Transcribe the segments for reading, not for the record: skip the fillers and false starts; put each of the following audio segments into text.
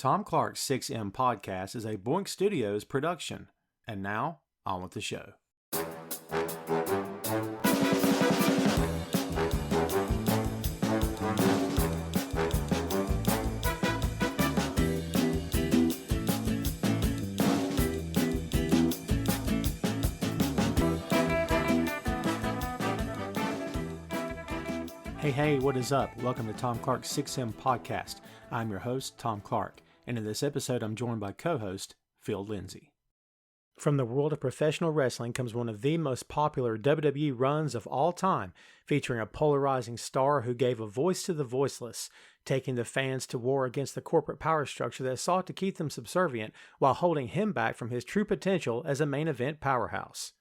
Tom Clark's 6M podcast is a Boink Studios production. And now, on with the show. Hey, what is up? Welcome to Tom Clark's 6M podcast. I'm your host, Tom Clark, and in this episode I'm joined by co-host Phil Lindsey. From the world of professional wrestling comes one of the most popular WWE runs of all time, featuring a polarizing star who gave a voice to the voiceless, taking the fans to war against the corporate power structure that sought to keep them subservient while holding him back from his true potential as a main event powerhouse.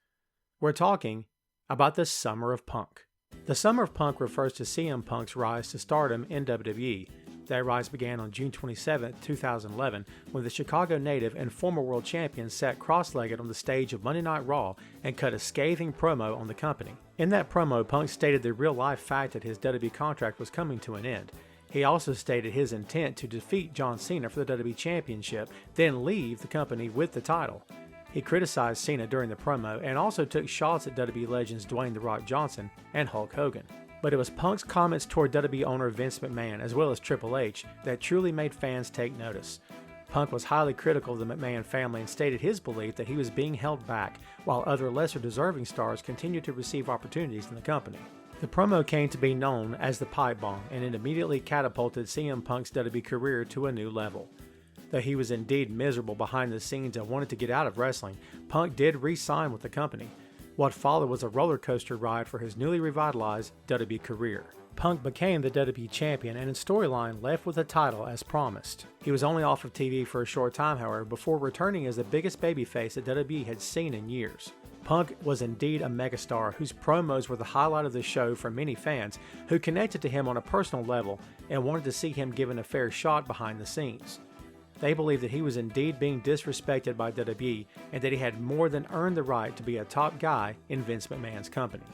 We're talking about the Summer of Punk. The Summer of Punk refers to CM Punk's rise to stardom in WWE. That rise began on June 27, 2011, when the Chicago native and former world champion sat cross-legged on the stage of Monday Night Raw and cut a scathing promo on the company. In that promo, Punk stated the real-life fact that his WWE contract was coming to an end. He also stated his intent to defeat John Cena for the WWE Championship, then leave the company with the title. He criticized Cena during the promo and also took shots at WWE legends Dwayne "The Rock" Johnson and Hulk Hogan. But it was Punk's comments toward WWE owner Vince McMahon as well as Triple H that truly made fans take notice. Punk was highly critical of the McMahon family and stated his belief that he was being held back while other lesser deserving stars continued to receive opportunities in the company. The promo came to be known as the Pipe Bomb, and it immediately catapulted CM Punk's WWE career to a new level. Though he was indeed miserable behind the scenes and wanted to get out of wrestling, Punk did re-sign with the company. What followed was a roller coaster ride for his newly revitalized WWE career. Punk became the WWE champion and in storyline left with the title as promised. He was only off of TV for a short time, however, before returning as the biggest babyface that WWE had seen in years. Punk was indeed a megastar whose promos were the highlight of the show for many fans who connected to him on a personal level and wanted to see him given a fair shot behind the scenes. They believed that he was indeed being disrespected by WWE and that he had more than earned the right to be a top guy in Vince McMahon's company.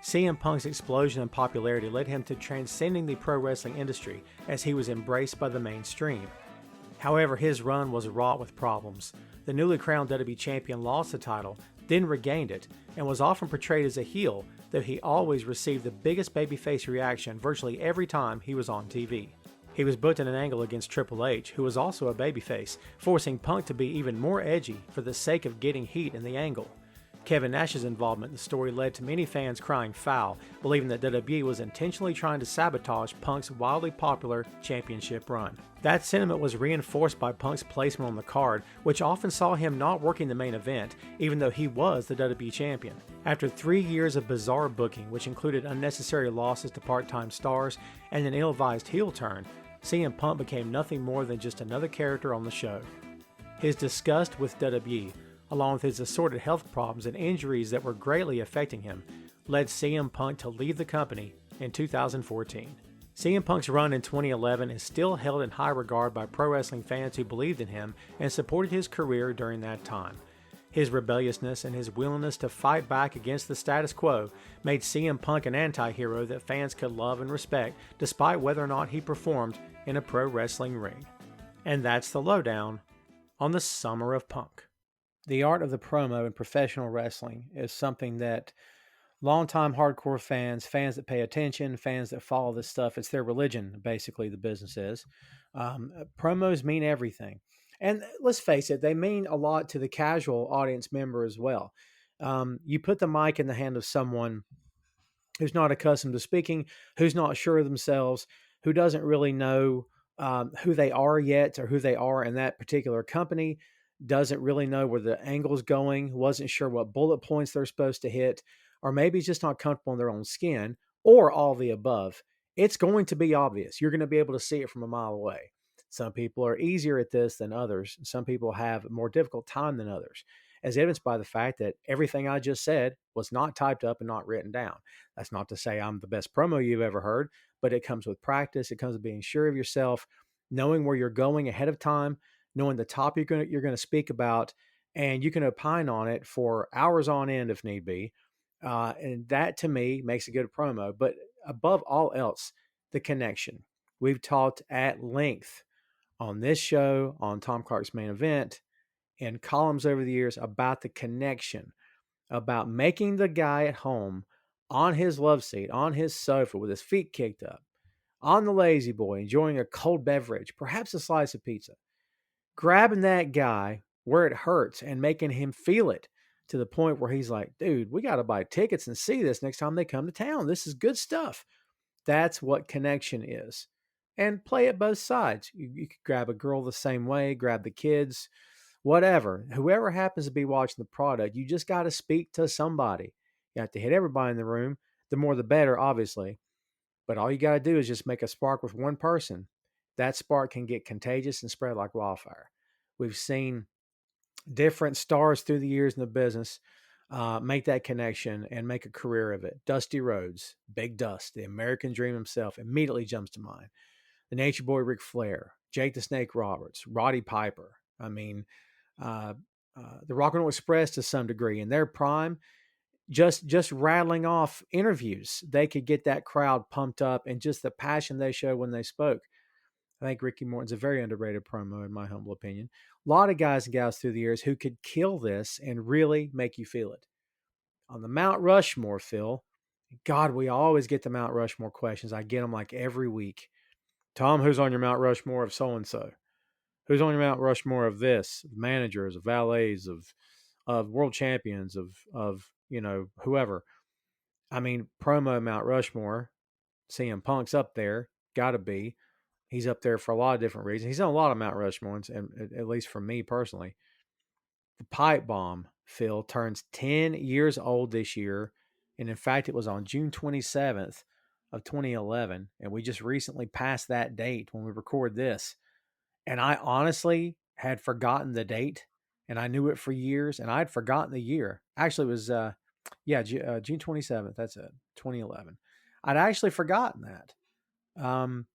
CM Punk's explosion in popularity led him to transcending the pro wrestling industry as he was embraced by the mainstream. However, his run was wrought with problems. The newly crowned WWE champion lost the title, then regained it, and was often portrayed as a heel, though he always received the biggest babyface reaction virtually every time he was on TV. He was booked in an angle against Triple H, who was also a babyface, forcing Punk to be even more edgy for the sake of getting heat in the angle. Kevin Nash's involvement in the story led to many fans crying foul, believing that WWE was intentionally trying to sabotage Punk's wildly popular championship run. That sentiment was reinforced by Punk's placement on the card, which often saw him not working the main event, even though he was the WWE champion. After 3 years of bizarre booking, which included unnecessary losses to part-time stars and an ill-advised heel turn, CM Punk became nothing more than just another character on the show. His disgust with WWE, along with his assorted health problems and injuries that were greatly affecting him, led CM Punk to leave the company in 2014. CM Punk's run in 2011 is still held in high regard by pro wrestling fans who believed in him and supported his career during that time. His rebelliousness and his willingness to fight back against the status quo made CM Punk an anti-hero that fans could love and respect despite whether or not he performed in a pro wrestling ring. And that's the lowdown on the Summer of Punk. The art of the promo in professional wrestling is something that longtime hardcore fans that pay attention, fans that follow this stuff, it's their religion, basically, the business is. Promos mean everything. And let's face it, they mean a lot to the casual audience member as well. You put the mic in the hand of someone who's not accustomed to speaking, who's not sure of themselves, who doesn't really know who they are yet or who they are in that particular company, doesn't really know where the angle's going, wasn't sure what bullet points they're supposed to hit, or maybe just not comfortable in their own skin, or all the above. It's going to be obvious. You're going to be able to see it from a mile away. Some people are easier at this than others. Some people have a more difficult time than others, as evidenced by the fact that everything I just said was not typed up and not written down. That's not to say I'm the best promo you've ever heard, but it comes with practice. It comes with being sure of yourself, knowing where you're going ahead of time, knowing the topic you're going to speak about, and you can opine on it for hours on end if need be. And that, to me, makes a good promo. But above all else, the connection. We've talked at length on this show, on Tom Clark's Main Event, and columns over the years about the connection, about making the guy at home on his love seat, on his sofa with his feet kicked up, on the lazy boy, enjoying a cold beverage, perhaps a slice of pizza, grabbing that guy where it hurts and making him feel it to the point where he's like, dude, we got to buy tickets and see this next time they come to town. This is good stuff. That's what connection is. And play it both sides. You could grab a girl the same way, grab the kids, whatever. Whoever happens to be watching the product, you just got to speak to somebody. You have to hit everybody in the room. The more the better, obviously. But all you got to do is just make a spark with one person. That spark can get contagious and spread like wildfire. We've seen different stars through the years in the business make that connection and make a career of it. Dusty Rhodes, Big Dust, the American Dream himself, immediately jumps to mind. The Nature Boy Ric Flair, Jake the Snake Roberts, Roddy Piper. I mean, uh, the Rock and Roll Express to some degree in their prime, just rattling off interviews, they could get that crowd pumped up and just the passion they showed when they spoke. I think Ricky Morton's a very underrated promo, in my humble opinion. A lot of guys and gals through the years who could kill this and really make you feel it. On the Mount Rushmore, Phil, God, we always get the Mount Rushmore questions. I get them like every week. Tom, who's on your Mount Rushmore of so and so? Who's on your Mount Rushmore of this? Of managers, of valets, of world champions, of whoever. I mean, promo Mount Rushmore, CM Punk's up there, gotta be. He's up there for a lot of different reasons. He's on a lot of Mount Rushmores, and at least for me personally. The pipe bomb, Phil, turns 10 years old this year. And in fact, it was on June 27th of 2011. And we just recently passed that date when we record this. And I honestly had forgotten the date, and I knew it for years, and I'd forgotten the year. Actually, it was, June 27th. That's it, 2011. I'd actually forgotten that. Um,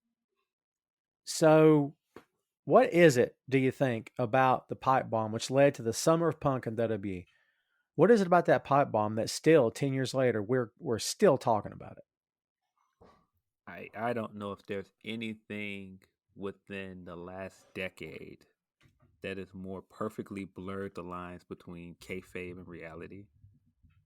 so what is it, do you think, about the pipe bomb, which led to the Summer of Punk and WWE? What is it about that pipe bomb that still 10 years later we're still talking about it? I don't know if there's anything within the last decade that has more perfectly blurred the lines between kayfabe and reality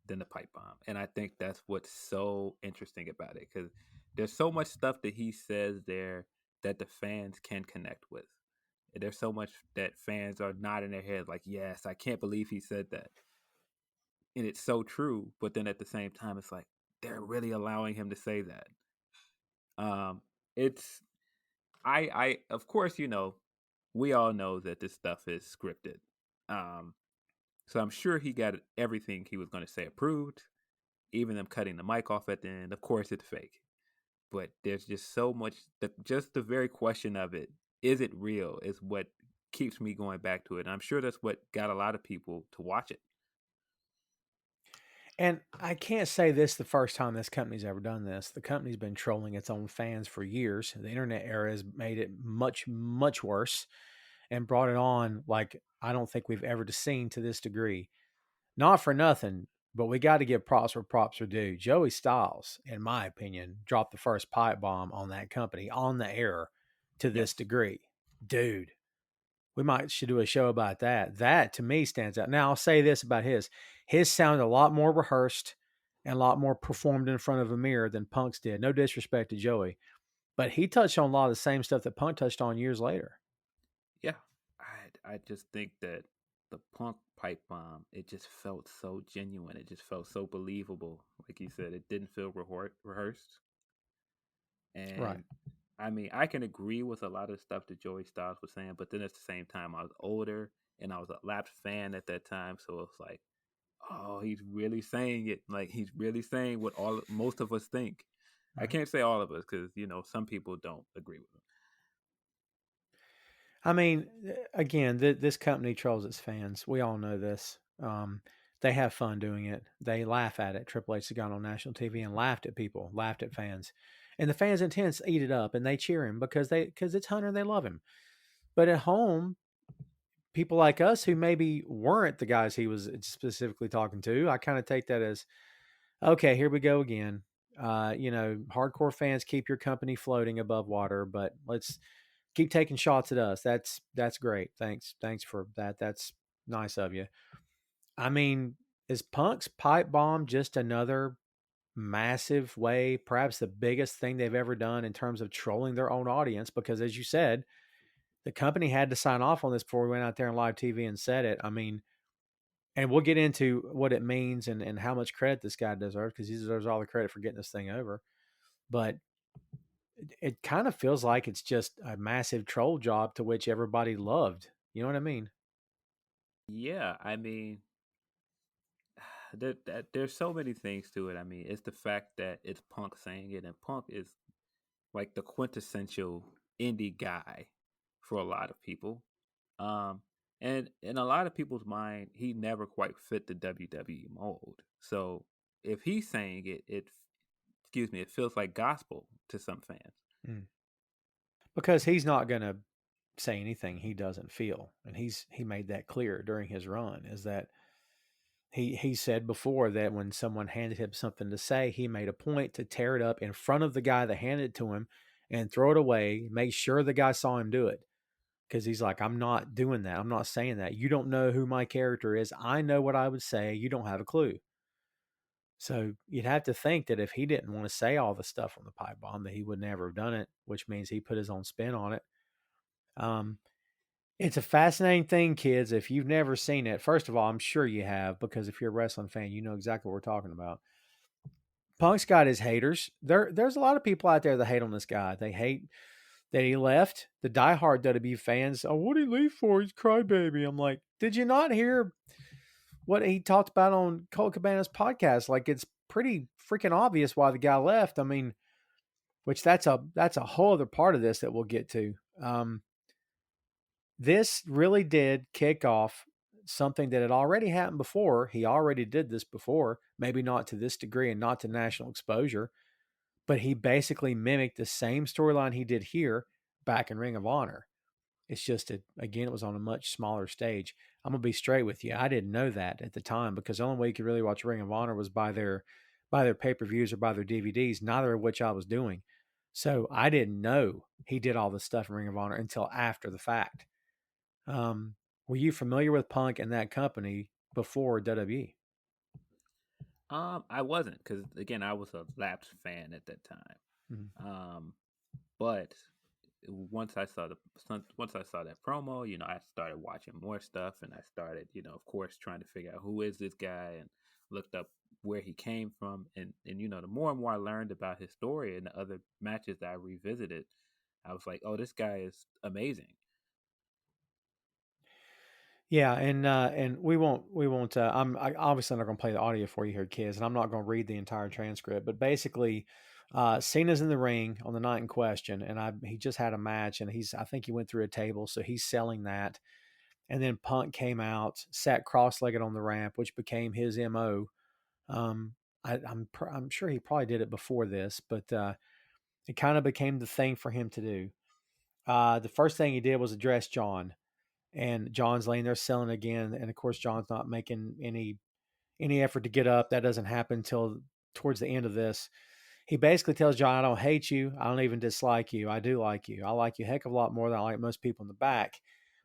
than the pipe bomb. And I think that's what's so interesting about it, because there's so much stuff that he says there that the fans can connect with. And there's so much that fans are nodding their heads like, yes, I can't believe he said that. And it's so true. But then at the same time, it's like, they're really allowing him to say that. Um, it's of course, we all know that this stuff is scripted. Um, so I'm sure he got everything he was going to say approved, even them cutting the mic off at the end. Of course, it's fake, but there's just so much. Just the very question of it, is it real, is what keeps me going back to it. And I'm sure that's what got a lot of people to watch it. And I can't say this the first time this company's ever done this. The company's been trolling its own fans for years. The internet era has made it much, much worse and brought it on like I don't think we've ever seen to this degree. Not for nothing, but we got to give props where props are due. Joey Styles, in my opinion, dropped the first pipe bomb on that company on the air to this Yes. degree. Dude, we might should do a show about that. That to me stands out. Now I'll say this about his. His sounded a lot more rehearsed and a lot more performed in front of a mirror than Punk's did. No disrespect to Joey, but he touched on a lot of the same stuff that Punk touched on years later. Yeah. I just think that the Punk pipe bomb, it just felt so genuine. It just felt so believable. Like you said, it didn't feel rehearsed. Right. And I mean, I can agree with a lot of stuff that Joey Styles was saying, but then at the same time, I was older and I was a lapsed fan at that time, so it's like, oh, he's really saying it. Like he's really saying what all most of us think. I Right. can't say all of us because some people don't agree with him. I mean, again, this company trolls its fans. We all know this. They have fun doing it. They laugh at it. Triple H has gone on national TV and laughed at people, laughed at fans, and the fans intense eat it up and they cheer him because it's Hunter. They love him. But at home, people like us who maybe weren't the guys he was specifically talking to, I kind of take that as okay. Here we go again. Hardcore fans keep your company floating above water, but keep taking shots at us. That's great. Thanks for that. That's nice of you. I mean, is Punk's pipe bomb just another massive way, perhaps the biggest thing they've ever done in terms of trolling their own audience? Because as you said, the company had to sign off on this before we went out there on live TV and said it. I mean, and we'll get into what it means and how much credit this guy deserves, because he deserves all the credit for getting this thing over. But it kind of feels like it's just a massive troll job to which everybody loved. You know what I mean? Yeah, I mean, there's so many things to it. I mean, it's the fact that it's Punk saying it, and Punk is like the quintessential indie guy for a lot of people. Um, and in a lot of people's mind, he never quite fit the WWE mold. So if he's saying it, excuse me, it feels like gospel to some fans. Mm. Because he's not going to say anything he doesn't feel, and he made that clear during his run. Is that he said before that when someone handed him something to say, he made a point to tear it up in front of the guy that handed it to him and throw it away, make sure the guy saw him do it. Because he's like, I'm not doing that. I'm not saying that. You don't know who my character is. I know what I would say. You don't have a clue. So you'd have to think that if he didn't want to say all the stuff on the pipe bomb, that he would never have done it, which means he put his own spin on it. Um, it's a fascinating thing, kids. If you've never seen it, first of all, I'm sure you have, because if you're a wrestling fan, you know exactly what we're talking about. Punk's got his haters. There's a lot of people out there that hate on this guy. They hate that he left. The diehard WWE fans, oh, what did he leave for? He's crybaby. I'm like, did you not hear what he talked about on Colt Cabana's podcast? Like, it's pretty freaking obvious why the guy left. I mean, which that's a whole other part of this that we'll get to. This really did kick off something that had already happened before. He already did this before, maybe not to this degree and not to national exposure, but he basically mimicked the same storyline he did here back in Ring of Honor. It's just that, again, it was on a much smaller stage. I'm gonna be straight with you. I didn't know that at the time, because the only way you could really watch Ring of Honor was by their pay-per-views or by their DVDs, neither of which I was doing. So I didn't know he did all this stuff in Ring of Honor until after the fact. Were you familiar with Punk and that company before WWE? I wasn't, because again, I was a lapsed fan at that time. Mm-hmm. But once I saw that promo, I started watching more stuff, and I started, of course, trying to figure out who is this guy, and looked up where he came from, and the more and more I learned about his story and the other matches that I revisited, I was like, oh, this guy is amazing. Yeah, and we won't. Obviously not going to play the audio for you here, kids, and I'm not going to read the entire transcript. But basically, Cena's in the ring on the night in question, and he just had a match, and I think he went through a table, so he's selling that. And then Punk came out, sat cross-legged on the ramp, which became his mo. I'm sure he probably did it before this, but it kind of became the thing for him to do. The first thing he did was address John, and John's laying there selling again, and of course John's not making any effort to get up. That doesn't happen until towards the end of this. He basically tells John, I don't hate you. I don't even dislike you. I do like you. I like you a heck of a lot more than I like most people in the back.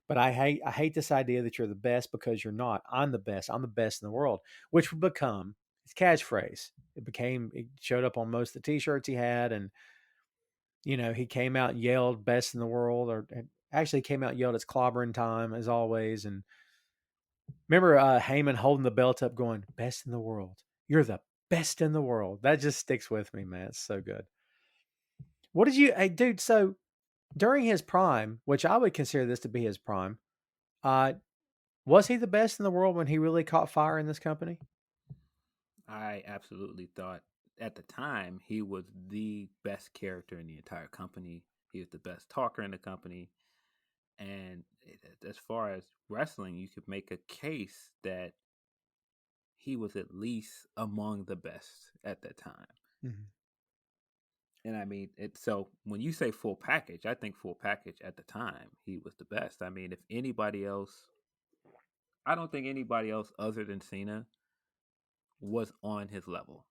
But I hate this idea that you're the best, because you're not. I'm the best. I'm the best in the world, which would become his catchphrase. It showed up on most of the t-shirts he had. And, he came out and yelled best in the world, or actually came out and yelled it's clobbering time as always. And remember Heyman holding the belt up going, best in the world. You're the best in the world. That just sticks with me, man. It's so good. What did you, hey, dude? So during his prime, which I would consider this to be his prime, uh, was he the best in the world when he really caught fire in this company? I absolutely thought at the time he was the best character in the entire company. He was the best talker in the company. And as far as wrestling, you could make a case that he was at least among the best at that time. Mm-hmm. And I mean, so when you say full package, I think full package at the time, he was the best. I mean, if anybody else, I don't think anybody else other than Cena was on his level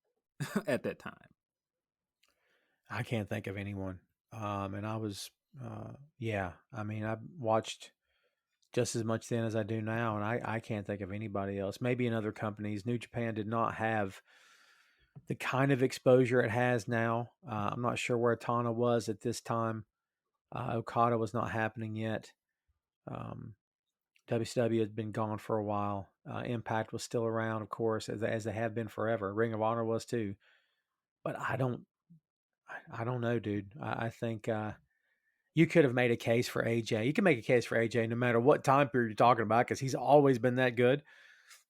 at that time. I can't think of anyone. And I was Yeah, I mean, I watched just as much then as I do now, and I can't think of anybody else. Maybe in other companies, New Japan did not have the kind of exposure it has now. I'm not sure where Tana was at this time. Okada was not happening yet. Um, WCW had been gone for a while. Impact was still around, of course, as they have been forever. Ring of Honor was too. But I don't know, dude. I think you could have made a case for AJ. You can make a case for AJ no matter what time period you're talking about because he's always been that good.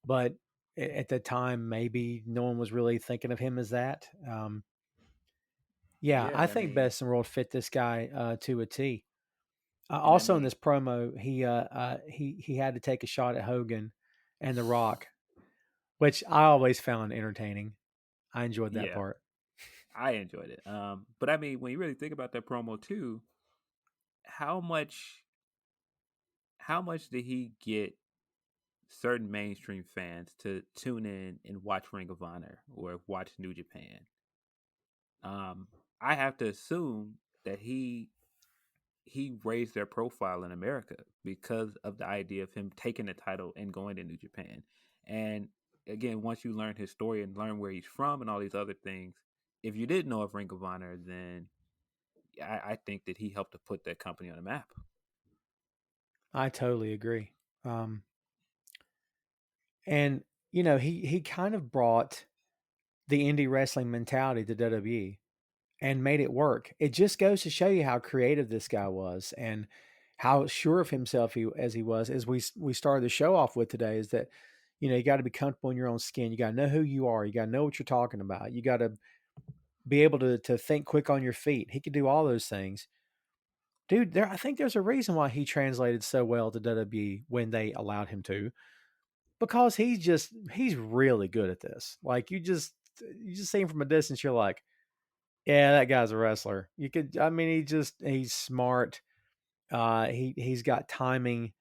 But at the time, maybe no one was really thinking of him as that. Yeah, Yeah, I I think mean, Best in the World fit this guy to a T. and I Also in mean, this promo, he had to take a shot at Hogan and The Rock, which I always found entertaining. I enjoyed that yeah, part. I enjoyed it. But I mean, when you really think about that promo too, how much, how much did he get certain mainstream fans to tune in and watch Ring of Honor or watch New Japan? Um, I have to assume that he raised their profile in America because of the idea of him taking the title and going to New Japan. And again, once you learn his story and learn where he's from and all these other things, if you didn't know of Ring of Honor, then I think that he helped to put that company on the map. I totally agree. Um, and he kind of brought the indie wrestling mentality to WWE and made it work. It just goes to show you how creative this guy was and how sure of himself he was. As we started the show off with today, is that you got to be comfortable in your own skin. You got to know who you are. You got to know what you're talking about. You got to be able to think quick on your feet. He could do all those things. Dude, I think there's a reason why he translated so well to WWE when they allowed him to, because he's really good at this. Like you just see him from a distance, you're like, yeah, that guy's a wrestler. You could, I mean, he's smart. He's got timing.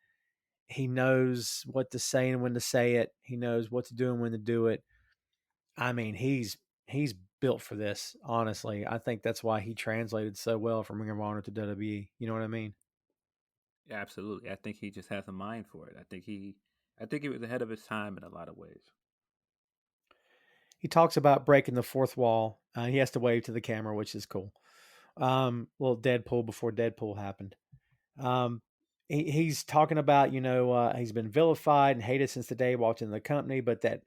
He knows what to say and when to say it. He knows what to do and when to do it. I mean, he's built for this. Honestly, I think that's why he translated so well from Ring of Honor to WWE. You know what I mean? Absolutely, I think he just has a mind for it. I think he was ahead of his time in a lot of ways. He talks about breaking the fourth wall. He has to wave to the camera, which is cool. Little Deadpool before Deadpool happened. Um, he's talking about, he's been vilified and hated since the day he walked into the company, but that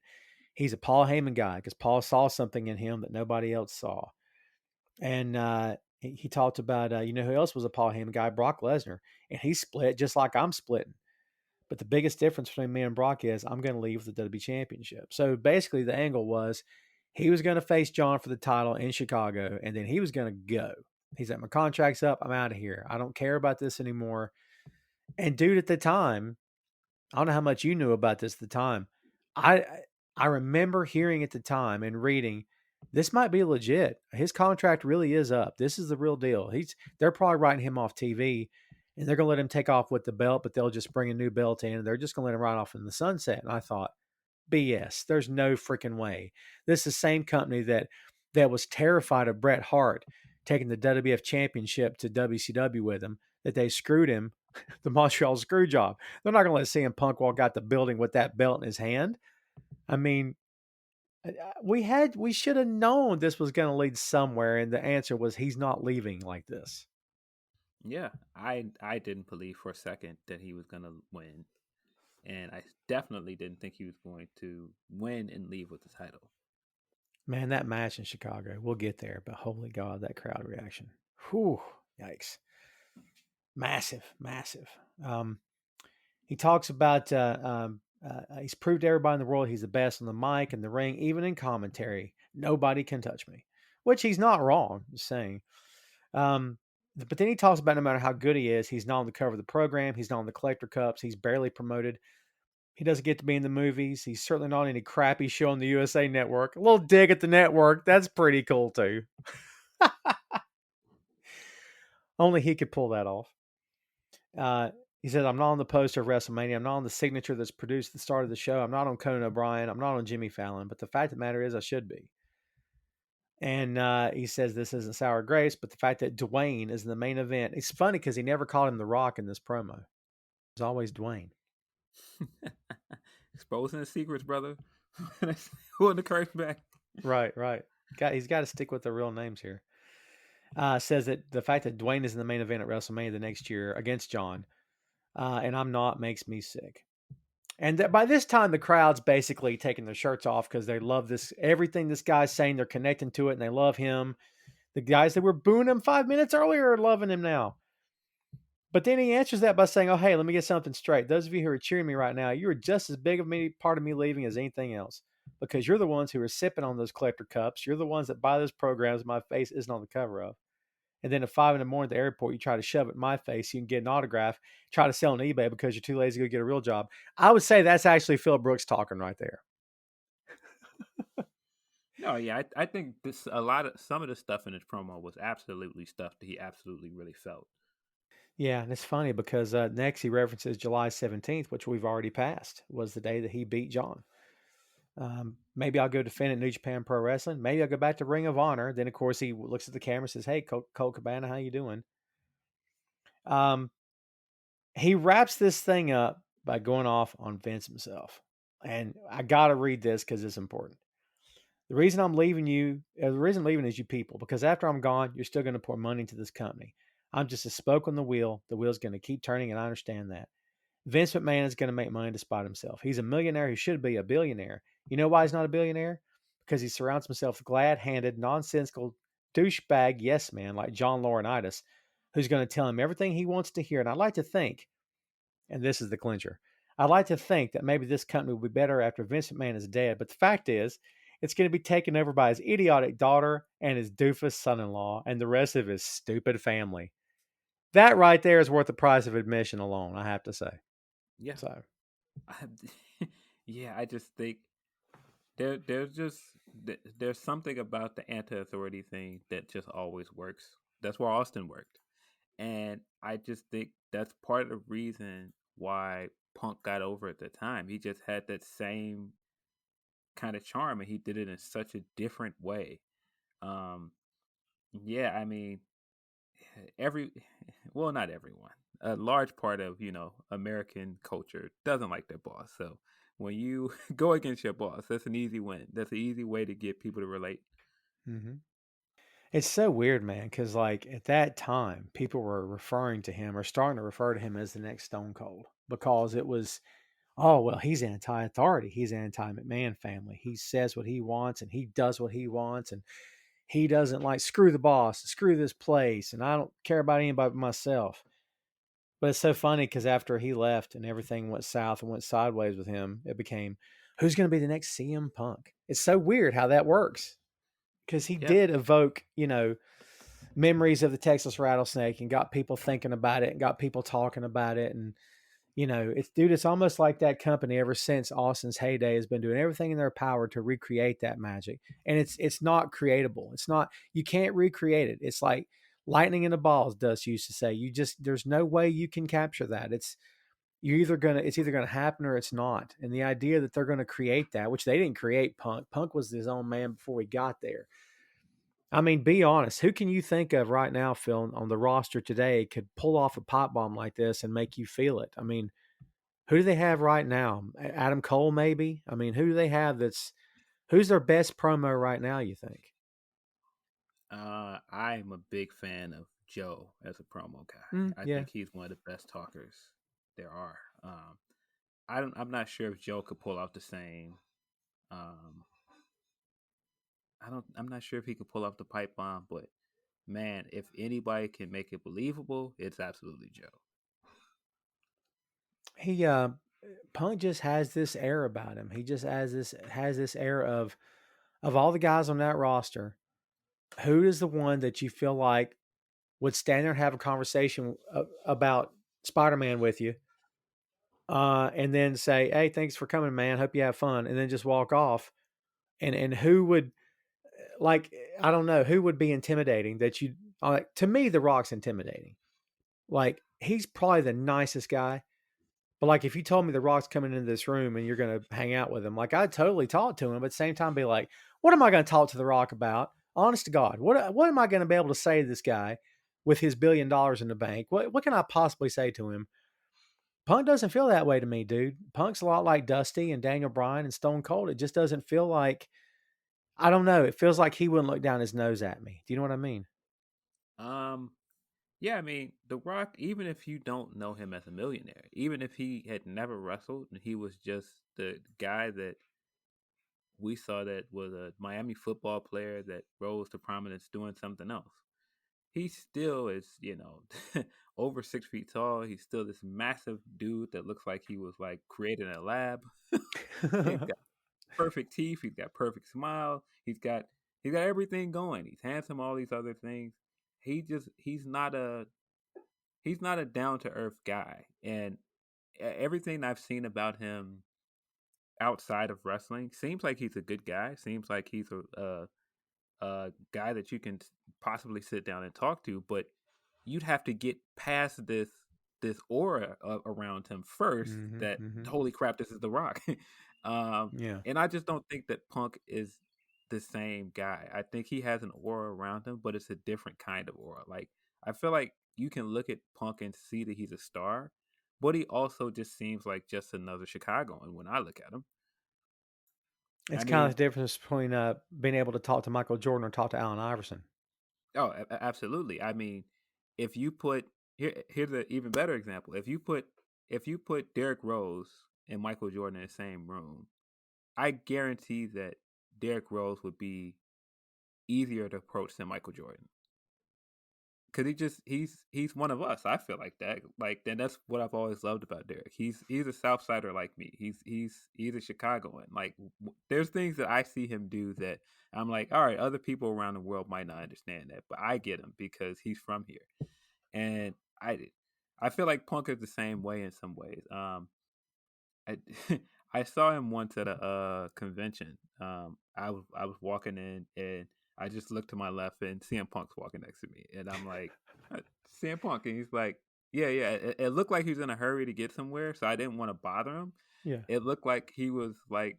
he's a Paul Heyman guy because Paul saw something in him that nobody else saw. And he talked about, who else was a Paul Heyman guy? Brock Lesnar. And he split just like I'm splitting. But the biggest difference between me and Brock is I'm going to leave the WWE Championship. So basically, the angle was he was going to face John for the title in Chicago, and then he was going to go. He's like, my contract's up. I'm out of here. I don't care about this anymore. And dude, at the time, I don't know how much you knew about this at the time. I I remember hearing at the time and reading this might be legit. His contract really is up. This is the real deal. They're probably writing him off TV and they're gonna let him take off with the belt, but they'll just bring a new belt in and they're just gonna let him ride off in the sunset. And I thought, BS. There's no freaking way. This is the same company that was terrified of Bret Hart taking the WWF Championship to WCW with him, that they screwed him, the Montreal screw job. They're not going to let CM Punk walk out the building with that belt in his hand. I mean, we should have known this was going to lead somewhere, and the answer was he's not leaving like this. Yeah, I didn't believe for a second that he was gonna win, and I definitely didn't think he was going to win and leave with the title. Man, that match in Chicago, we'll get there, but holy God, that crowd reaction. Whew, yikes. Massive, massive. He talks about he's proved to everybody in the world he's the best on the mic and the ring, even in commentary. Nobody can touch me, which he's not wrong. Just saying. But then he talks about no matter how good he is, he's not on the cover of the program. He's not on the collector cups. He's barely promoted. He doesn't get to be in the movies. He's certainly not on any crappy show on the USA Network. A little dig at the network. That's pretty cool too. Only he could pull that off. Uh, he says, I'm not on the poster of WrestleMania. I'm not on the signature that's produced at the start of the show. I'm not on Conan O'Brien. I'm not on Jimmy Fallon. But the fact of the matter is, I should be. And he says this isn't sour grapes, but the fact that Dwayne is in the main event. It's funny because he never called him The Rock in this promo. It's always Dwayne. Exposing the secrets, brother. Pulling the curse back. Right. He's got to stick with the real names here. Says that the fact that Dwayne is in the main event at WrestleMania the next year against John, and I'm not, makes me sick. And that by this time, the crowd's basically taking their shirts off because they love this, everything this guy's saying. They're connecting to it and they love him. The guys that were booing him 5 minutes earlier are loving him now. But then he answers that by saying, oh, hey, let me get something straight. Those of you who are cheering me right now, you are just as big of a part of me leaving as anything else because you're the ones who are sipping on those collector cups. You're the ones that buy those programs my face isn't on the cover of. And then at 5 in the morning at the airport, you try to shove it in my face. You can get an autograph, try to sell on eBay because you're too lazy to go get a real job. I would say that's actually Phil Brooks talking right there. No, yeah, I think some of the stuff in this promo was absolutely stuff that he absolutely really felt. Yeah, and it's funny because next he references July 17th, which we've already passed, was the day that he beat John. Maybe I'll go defend at New Japan Pro Wrestling. Maybe I'll go back to Ring of Honor. Then, of course, he looks at the camera and says, hey, Colt Cabana, how you doing? He wraps this thing up by going off on Vince himself. And I got to read this because it's important. The reason I'm leaving is you people, because after I'm gone, you're still going to pour money into this company. I'm just a spoke on the wheel. The wheel's going to keep turning, and I understand that. Vince McMahon is going to make money despite himself. He's a millionaire who should be a billionaire. You know why he's not a billionaire? Because he surrounds himself with glad-handed, nonsensical douchebag yes man like John Laurinaitis, who's going to tell him everything he wants to hear. And I'd like to think, and this is the clincher, I'd like to think that maybe this company will be better after Vince McMahon is dead. But the fact is, it's going to be taken over by his idiotic daughter and his doofus son-in-law and the rest of his stupid family. That right there is worth the price of admission alone, I have to say. Yeah. So, yeah, I just think there's something about the anti-authority thing that just always works. That's where Austin worked, and I just think that's part of the reason why Punk got over at the time. He just had that same kind of charm, and he did it in such a different way. Yeah, I mean, not everyone. A large part of American culture doesn't like their boss. So when you go against your boss, that's an easy win. That's an easy way to get people to relate. mm-hmm. It's so weird, man, because like at that time, people were referring to him or starting to refer to him as the next Stone Cold because it was, oh, well, he's anti-authority. He's anti-McMahon family. He says what he wants and he does what he wants. And he doesn't like screw the boss, screw this place. And I don't care about anybody but myself. But it's so funny because after he left and everything went south and went sideways with him, it became, who's going to be the next CM Punk? It's so weird how that works because he did evoke, memories of the Texas rattlesnake and got people thinking about it and got people talking about it. And, it's almost like that company ever since Austin's heyday has been doing everything in their power to recreate that magic. And it's not creatable. You can't recreate it. It's like lightning in a ball, as Dust used to say. There's no way you can capture that. It's either going to happen or it's not. And the idea that they're going to create that, which they didn't create Punk. Punk was his own man before he got there. I mean, be honest. Who can you think of right now, Phil, on the roster today could pull off a pop bomb like this and make you feel it? I mean, who do they have right now? Adam Cole, maybe? I mean, who do they have who's their best promo right now, you think? I'm a big fan of Joe as a promo guy. I think he's one of the best talkers there are. I'm not sure if Joe could pull out the same. I'm not sure if he could pull off the pipe bomb, but man, if anybody can make it believable, it's absolutely Joe. He Punk just has this air about him. He just has this air of all the guys on that roster, who is the one that you feel like would stand there and have a conversation about Spider-Man with you, and then say, "Hey, thanks for coming, man. Hope you have fun," and then just walk off. And who would, like, I don't know, who would be intimidating that you like? To me, The Rock's intimidating. Like, he's probably the nicest guy. But like, if you told me The Rock's coming into this room and you're going to hang out with him, like, I'd totally talk to him, but at the same time be like, what am I going to talk to The Rock about? Honest to God, what am I going to be able to say to this guy with his $1 billion in the bank? What can I possibly say to him? Punk doesn't feel that way to me, dude. Punk's a lot like Dusty and Daniel Bryan and Stone Cold. It just doesn't feel like, I don't know. It feels like he wouldn't look down his nose at me. Do you know what I mean? Um, yeah, I mean, The Rock, even if you don't know him as a millionaire, even if he had never wrestled and he was just the guy that we saw that was a Miami football player that rose to prominence doing something else, he still is, over 6 feet tall. He's still this massive dude that looks like he was like created in a lab. He's got perfect teeth. He's got perfect smile. He's got everything going. He's handsome. All these other things. He's not a down to earth guy. And everything I've seen about him outside of wrestling seems like he's a good guy. Seems like he's a guy that you can possibly sit down and talk to, but you'd have to get past this aura around him first. That holy crap, this is The Rock. Yeah. And I just don't think that Punk is the same guy. I think he has an aura around him, but it's a different kind of aura. Like, I feel like you can look at Punk and see that he's a star, but he also just seems like just another Chicagoan when I look at him. It's I kind of mean, the difference between being able to talk to Michael Jordan or talk to Allen Iverson. oh, absolutely. I mean, if you put here's an even better example. If you put Derrick Rose and Michael Jordan in the same room, I guarantee that Derrick Rose would be easier to approach than Michael Jordan. Cause he's one of us. I feel like that. Like, then that's what I've always loved about Derek. He's a South Sider like me. He's a Chicagoan. Like, there's things that I see him do that I'm like, all right, other people around the world might not understand that, but I get him because he's from here, and I feel like Punk is the same way in some ways. I I saw him once at a convention. I was walking in and I just looked to my left and CM Punk's walking next to me, and I'm like, CM Punk, and he's like, yeah, yeah. It looked like he was in a hurry to get somewhere, so I didn't want to bother him. Yeah. It looked like he was like,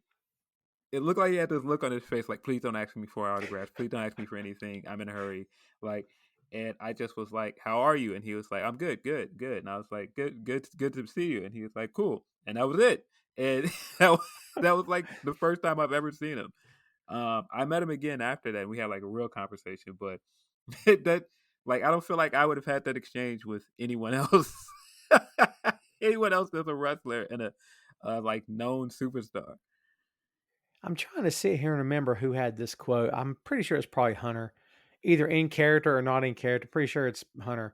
it looked like he had this look on his face, like, please don't ask me for autographs, please don't ask me for anything. I'm in a hurry, like. And I just was like, "How are you?" And he was like, "I'm good, good, good." And I was like, "Good, good, good to see you." And he was like, "Cool." And that was it. And that was like the first time I've ever seen him. I met him again after that. And we had like a real conversation, but that, like, I don't feel like I would have had that exchange with anyone else. Anyone else that's a wrestler and a like known superstar. I'm trying to sit here and remember who had this quote. I'm pretty sure it's probably Hunter, either in character or not in character. Pretty sure it's Hunter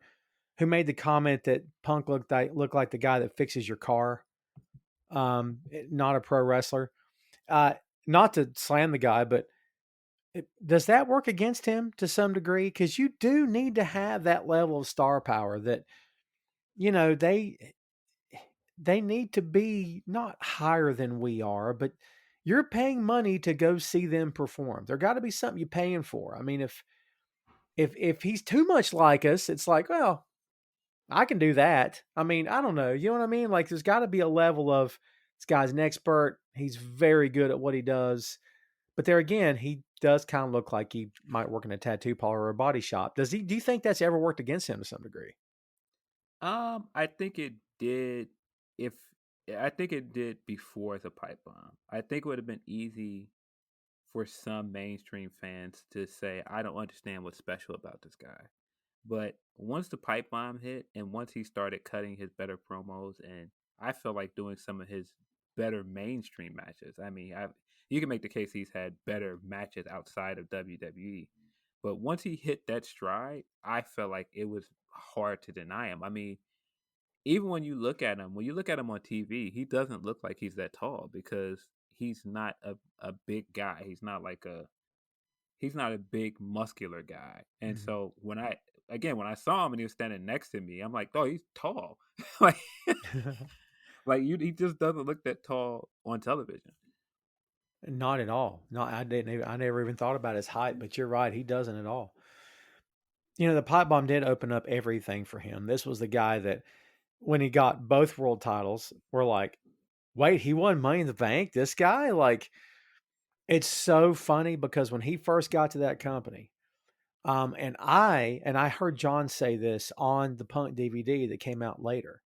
who made the comment that Punk looked like the guy that fixes your car, not a pro wrestler. Uh, not to slam the guy, but does that work against him to some degree? Because you do need to have that level of star power that you know they need to be not higher than we are, but you're paying money to go see them perform. There got to be something you're paying for. I mean, if he's too much like us, it's like, well, I can do that. I mean, I don't know. You know what I mean? Like, there's got to be a level of this guy's an expert. He's very good at what he does. But there again, he does kind of look like he might work in a tattoo parlor or a body shop. Does he? Do you think that's ever worked against him to some degree? I think it did. If I think it did before the pipe bomb. I think it would have been easy for some mainstream fans to say, I don't understand what's special about this guy. But once the pipe bomb hit and once he started cutting his better promos, and I felt like doing some of his better mainstream matches. I mean, you can make the case he's had better matches outside of WWE. But once he hit that stride, I felt like it was hard to deny him. I mean, even when you look at him on TV, he doesn't look like he's that tall because he's not a big guy. He's not a big muscular guy. And Mhm. so when I saw him and he was standing next to me, I'm like, oh, he's tall. like he just doesn't look that tall on television. Not at all. Not I didn't. I never even thought about his height. But you're right. He doesn't at all. You know, the pipe bomb did open up everything for him. This was the guy that, when he got both world titles, we're like, wait, he won Money in the Bank? This guy? Like, it's so funny because when he first got to that company, And I heard John say this on the Punk DVD that came out later,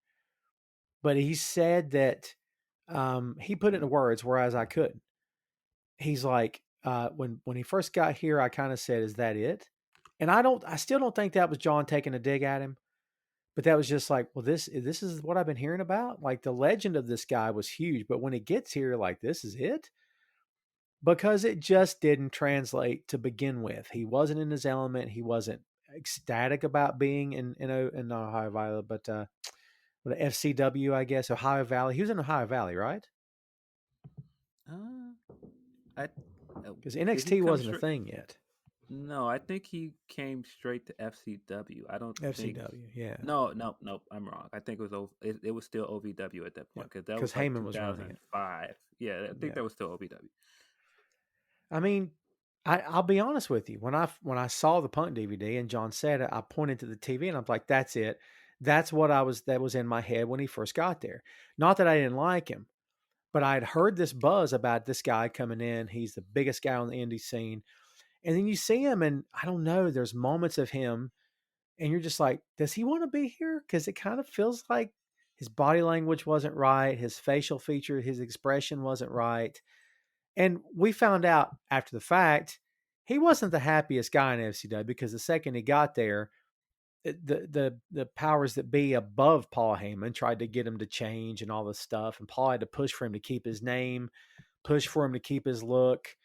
but he said that he put it into words, whereas I couldn't. He's like, when he first got here, I kind of said, "Is that it?" And I still don't think that was John taking a dig at him, but that was just like, well, this is what I've been hearing about. Like the legend of this guy was huge, but when it gets here, like this is it, because it just didn't translate to begin with. He wasn't in his element. He wasn't ecstatic about being in Ohio Valley, but what FCW, I guess, Ohio Valley. He was in Ohio Valley, right? Uh, I Because did he NXT come wasn't a straight? thing yet. No, I think he came straight to FCW. I don't think. FCW, yeah, No, no, no. I'm wrong. I think it was it was still OVW at that yeah. point because that Because was like Heyman was running it. 2005. Yeah, I think Yeah, that was still OVW. I mean, I'll be honest with you. When I saw the Punk DVD and John said it, I pointed to the TV and I'm like, "That's it. That's what that was in my head when he first got there." Not that I didn't like him, but I had heard this buzz about this guy coming in. He's the biggest guy on the indie scene, and then you see him, and I don't know. There's moments of him, and you're just like, "Does he want to be here?" Because it kind of feels like his body language wasn't right, his facial feature, his expression wasn't right. And we found out after the fact he wasn't the happiest guy in FCW because the second he got there, the powers that be above Paul Heyman tried to get him to change and all this stuff, and Paul had to push for him to keep his name, push for him to keep his look,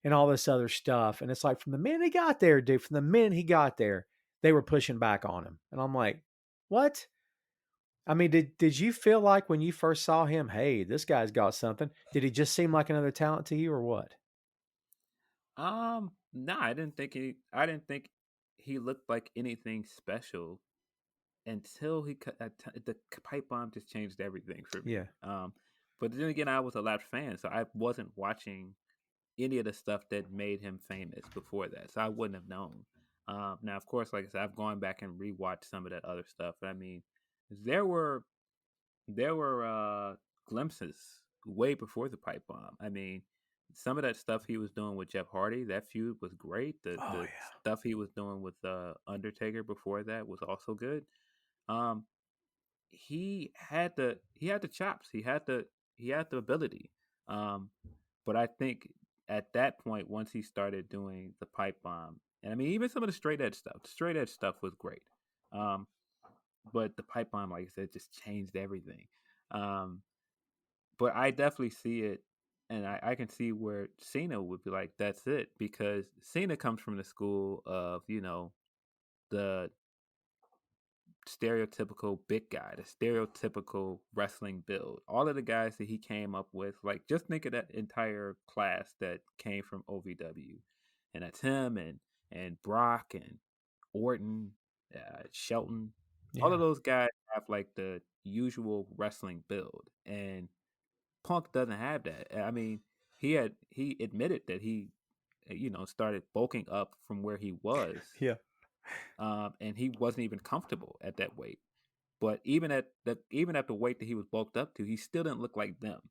and all this other stuff. And it's like from the minute he got there, dude, from the minute he got there, they were pushing back on him, and I'm like, what? I mean, did you feel like when you first saw him, hey, this guy's got something? Did he just seem like another talent to you, or what? No, I didn't think he. I didn't think he looked like anything special until he cut the pipe bomb just changed everything for me. Yeah. But then again, I was a Laps fan, so I wasn't watching any of the stuff that made him famous before that, so I wouldn't have known. Now, of course, like I said, I've gone back and rewatched some of that other stuff. But I mean, there were glimpses way before the pipe bomb. I mean, some of that stuff he was doing with Jeff Hardy, that feud was great. Oh The yeah. stuff he was doing with Undertaker before that was also good. Um, he had the chops. He had the ability. Um, but I think at that point, once he started doing the pipe bomb, and I mean even some of the straight edge stuff was great. Um, but the pipe bomb, like I said, just changed everything. Um, but I definitely see it, and I can see where Cena would be like, "That's it," because Cena comes from the school of the stereotypical big guy, the stereotypical wrestling build. All of the guys that he came up with, like just think of that entire class that came from OVW, and that's him and Brock and Orton, Shelton. All of Yeah. those guys have like the usual wrestling build, and Punk doesn't have that. I mean, he admitted that he started bulking up from where he was, Yeah. and he wasn't even comfortable at that weight. But even at the weight that he was bulked up to, he still didn't look like them.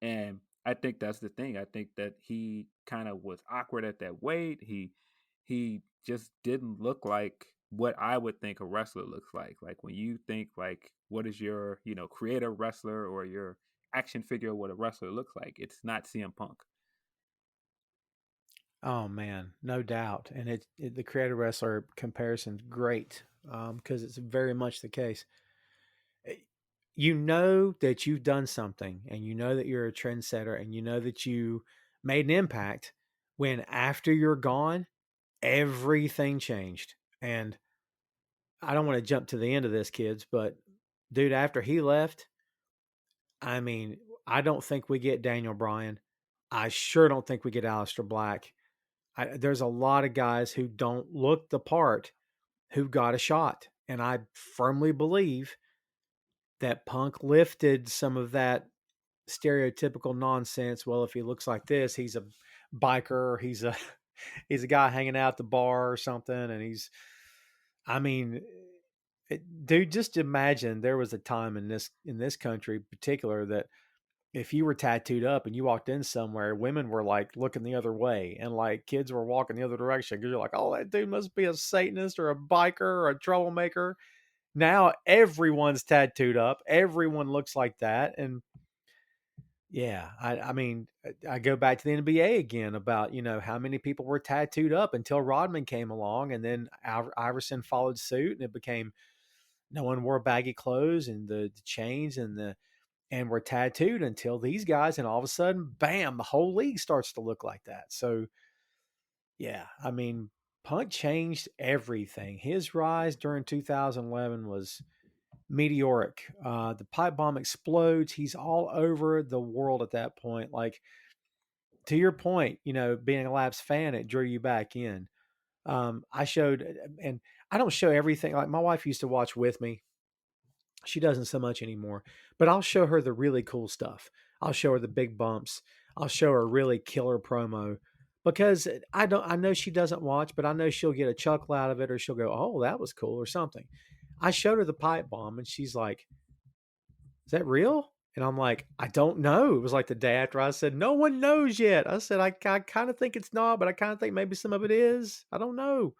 And I think that's the thing. I think that he kind of was awkward at that weight. He just didn't look like what I would think a wrestler looks like. Like when you think like what is your, creator wrestler or your action figure of what a wrestler looks like, it's not CM Punk. Oh man, no doubt. And the creator wrestler comparison's great because it's very much the case. Eh, You know that you've done something, and you know that you're a trendsetter, and you know that you made an impact when after you're gone, everything changed. And I don't want to jump to the end of this, kids, but dude, after he left, I mean, I don't think we get Daniel Bryan. I sure don't think we get Aleister Black. There's a lot of guys who don't look the part who got a shot. And I firmly believe that Punk lifted some of that stereotypical nonsense. Well, if he looks like this, he's a biker, he's a he's a guy hanging out at the bar or something. And I mean, dude, just imagine there was a time in this country in particular that if you were tattooed up and you walked in somewhere, women were like looking the other way and like kids were walking the other direction because you're like, oh, that dude must be a Satanist or a biker or a troublemaker. Now everyone's tattooed up. Everyone looks like that. And yeah, I mean, I go back to the NBA again about, how many people were tattooed up until Rodman came along, and then Iverson followed suit, and it became no one wore baggy clothes and the chains and were tattooed until these guys, and all of a sudden, bam, the whole league starts to look like that. So yeah, I mean, Punk changed everything. His rise during 2011 was meteoric. The pipe bomb explodes. He's all over the world at that point. Like, to your point, being a Labs fan, it drew you back in. I showed, and I don't show everything. Like, my wife used to watch with me. She doesn't so much anymore, but I'll show her the really cool stuff. I'll show her the big bumps. I'll show her a really killer promo because I know she doesn't watch, but I know she'll get a chuckle out of it, or she'll go, "Oh, that was cool," or something. I showed her the pipe bomb and she's like, "Is that real?" And I'm like, "I don't know." It was like the day after I said, "No one knows yet." I said, I kind of think it's not, but I kind of think maybe some of it is. I don't know.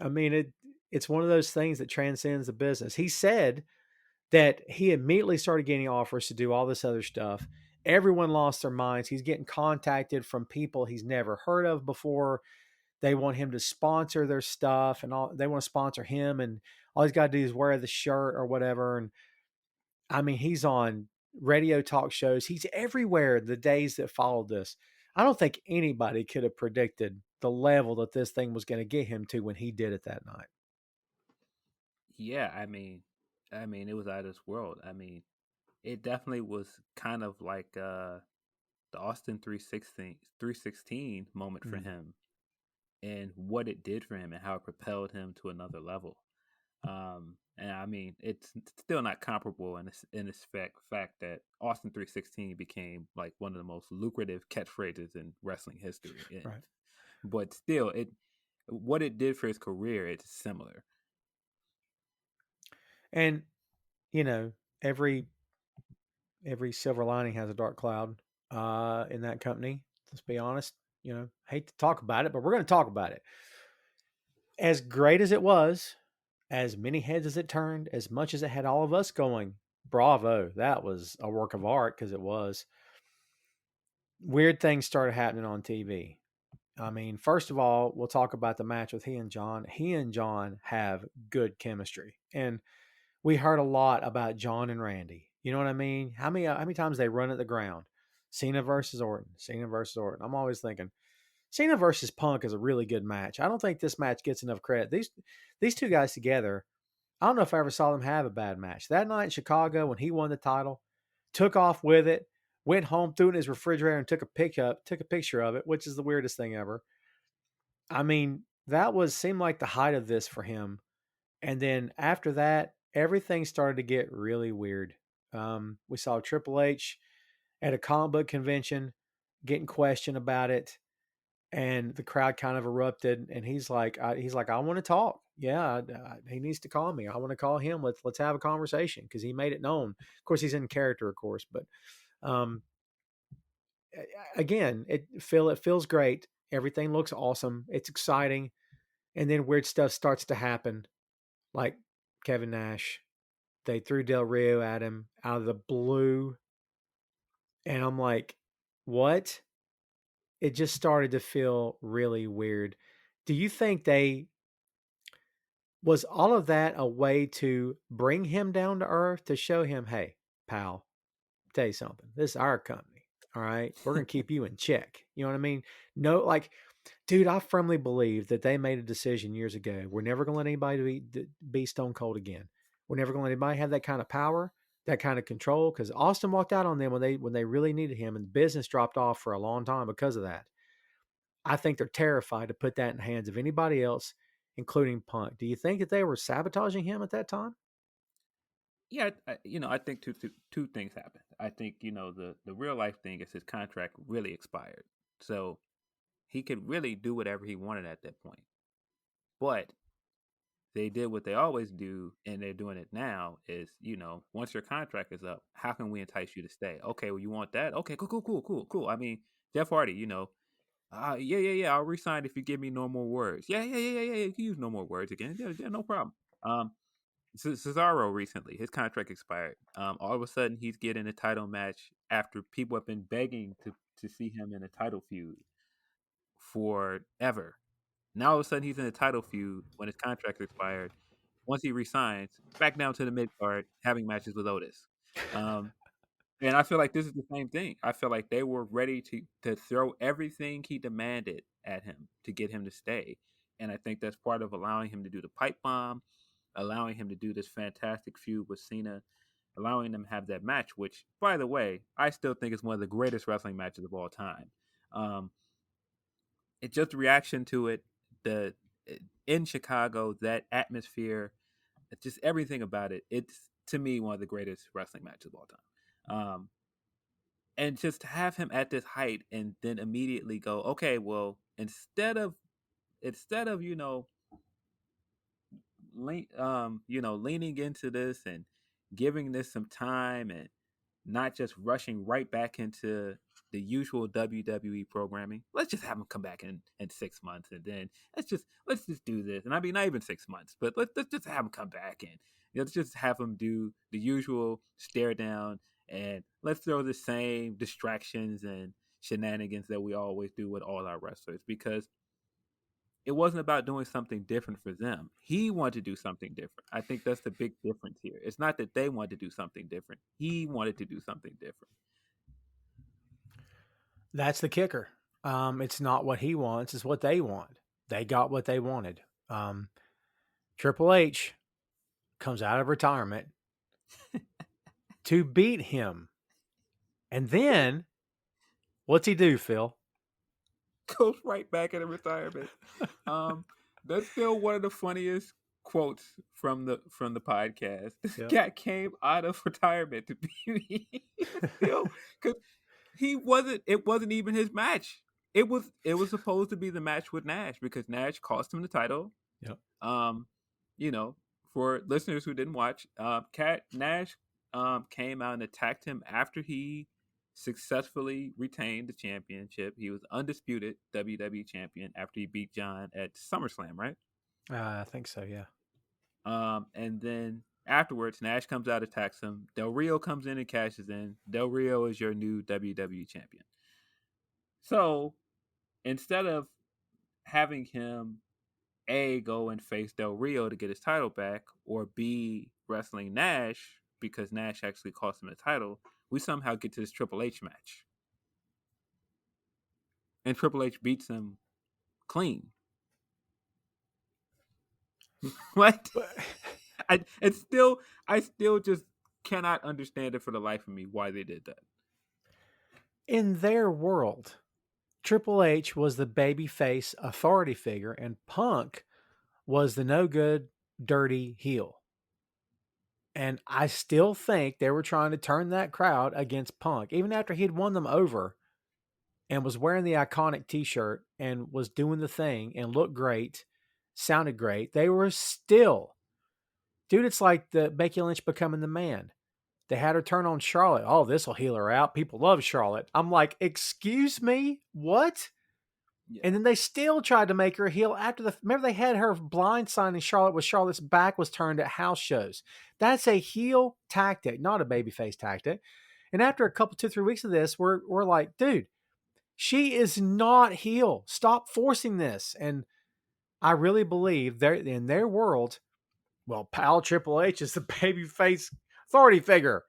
I mean, it's one of those things that transcends the business. He said that he immediately started getting offers to do all this other stuff. Everyone lost their minds. He's getting contacted from people he's never heard of before. They want him to sponsor their stuff, and all they want to sponsor him, and all he's got to do is wear the shirt or whatever. And I mean, he's on radio talk shows. He's everywhere the days that followed this. I don't think anybody could have predicted the level that this thing was going to get him to when he did it that night. Yeah, I mean, it was out of this world. I mean, it definitely was kind of like the Austin 316 moment for Mm. him, and what it did for him and how it propelled him to another level. And I mean, it's still not comparable in this fact that Austin 316 became like one of the most lucrative catchphrases in wrestling history. Right. But still, it what it did for his career, it's similar. And, you know, every silver lining has a dark cloud in that company. Let's be honest. Hate to talk about it, but we're going to talk about it. As great as it was, as many heads as it turned, as much as it had all of us going, bravo, that was a work of art because it was. Weird things started happening on TV. I mean, first of all, we'll talk about the match with he and John. He and John have good chemistry. And we heard a lot about John and Randy. You know what I mean? How many times they run at the ground? Cena versus Orton. Cena versus Orton. I'm always thinking Cena versus Punk is a really good match. I don't think this match gets enough credit. These two guys together, I don't know if I ever saw them have a bad match. That night in Chicago when he won the title, took off with it, went home, threw it in his refrigerator, and took a picture of it, which is the weirdest thing ever. I mean, that seemed like the height of this for him. And then after that, everything started to get really weird. We saw Triple H at a comic book convention getting questioned about it, and the crowd kind of erupted. And he's like, I want to talk. Yeah, he needs to call me. I want to call him. Let's have a conversation because he made it known. Of course, he's in character, of course, but um, again, it feels great. Everything looks awesome. It's exciting, and then weird stuff starts to happen, like Kevin Nash. They threw Del Rio at him out of the blue. And I'm like, what? It just started to feel really weird. Do you think was all of that a way to bring him down to earth to show him, hey, pal, tell you something. This is our company. All right. We're going to keep you in check. You know what I mean? No, like, dude, I firmly believe that they made a decision years ago. We're never going to let anybody be Stone Cold again. We're never going to let anybody have that kind of power, that kind of control. Because Austin walked out on them when they really needed him, and business dropped off for a long time because of that. I think they're terrified to put that in the hands of anybody else, including Punk. Do you think that they were sabotaging him at that time? Yeah, I think two things happened. I think the real life thing is his contract really expired, so he could really do whatever he wanted at that point. But they did what they always do, and they're doing it now. Is once your contract is up, how can we entice you to stay? Okay, well, you want that? Okay, cool. I mean, Jeff Hardy, yeah. I'll resign if you give me no more words. Yeah. You can use no more words again. Yeah, no problem. Um, Cesaro recently, his contract expired. All of a sudden, he's getting a title match after people have been begging to see him in a title feud forever. Now all of a sudden, he's in a title feud when his contract expired. Once he resigns, back down to the mid card, having matches with Otis. Um, and I feel like this is the same thing. I feel like they were ready to throw everything he demanded at him to get him to stay. And I think that's part of allowing him to do the pipe bomb, allowing him to do this fantastic feud with Cena, allowing them to have that match, which, by the way, I still think is one of the greatest wrestling matches of all time. Um, it's just reaction to it, the in Chicago, that atmosphere, just everything about it. It's, to me, one of the greatest wrestling matches of all time. And just to have him at this height and then immediately go, okay, well, instead of leaning into this and giving this some time and not just rushing right back into the usual WWE programming. Let's just have him come back in 6 months, and then let's just do this. And I mean, not even 6 months, but let's just have him come back, and let's just have him do the usual stare down, and let's throw the same distractions and shenanigans that we always do with all our wrestlers, because it wasn't about doing something different for them. He wanted to do something different. I think that's the big difference here. It's not that they wanted to do something different. He wanted to do something different. That's the kicker. It's not what he wants; it's what they want. They got what they wanted. Triple H comes out of retirement to beat him, and then what's he do, Phil? Goes right back into retirement. That's still one of the funniest quotes from the podcast. This guy came out of retirement to be still, because it wasn't even his match. It was supposed to be the match with Nash, because Nash cost him the title. Yep. For listeners who didn't watch, Nash came out and attacked him after he successfully retained the championship. He was undisputed WWE champion after he beat John at SummerSlam, right? I think so, yeah. And then afterwards, Nash comes out, attacks him. Del Rio comes in and cashes in. Del Rio is your new WWE champion. So instead of having him A, go and face Del Rio to get his title back, or B, wrestling Nash because Nash actually cost him the title, we somehow get to this Triple H match. And Triple H beats him clean. What? I still just cannot understand it for the life of me why they did that. In their world, Triple H was the babyface authority figure, and Punk was the no good, dirty heel. And I still think they were trying to turn that crowd against Punk, even after he'd won them over and was wearing the iconic t-shirt and was doing the thing and looked great, sounded great. They were still, dude, it's like the Becky Lynch becoming the man. They had her turn on Charlotte. Oh, this will heal her out. People love Charlotte. I'm like, excuse me? What? Yeah. And then they still tried to make her a heel after remember they had her blind signing Charlotte with Charlotte's back was turned at house shows. That's a heel tactic, not a babyface tactic. And after a couple, 2-3 weeks of this, we're like, dude, she is not heel. Stop forcing this. And I really believe they're in their world. Well, pal Triple H is the babyface authority figure.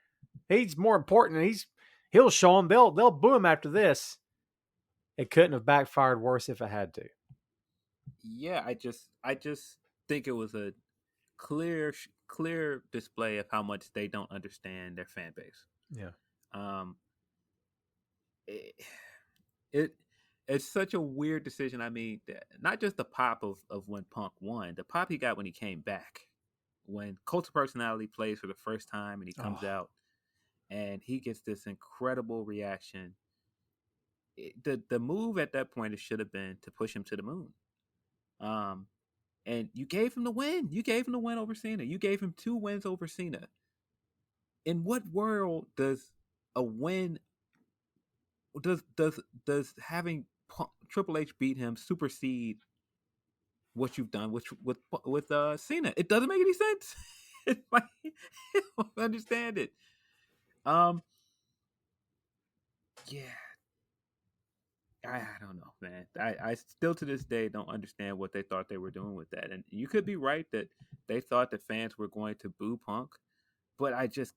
He's more important. He'll show them. They'll boo him after this. It couldn't have backfired worse if it had to. Yeah, I just think it was a clear display of how much they don't understand their fan base. Yeah. It's such a weird decision. I mean, not just the pop of when Punk won, the pop he got when he came back, when Cult of Personality plays for the first time and he comes out and he gets this incredible reaction. The move at that point should have been to push him to the moon. and you gave him the win. You gave him the win over Cena. You gave him 2 wins over Cena. In what world does a win does having Triple H beat him supersede what you've done with Cena? It doesn't make any sense. I don't understand it. Um, yeah, I don't know, man. I still to this day don't understand what they thought they were doing with that. And you could be right that they thought the fans were going to boo Punk, but I just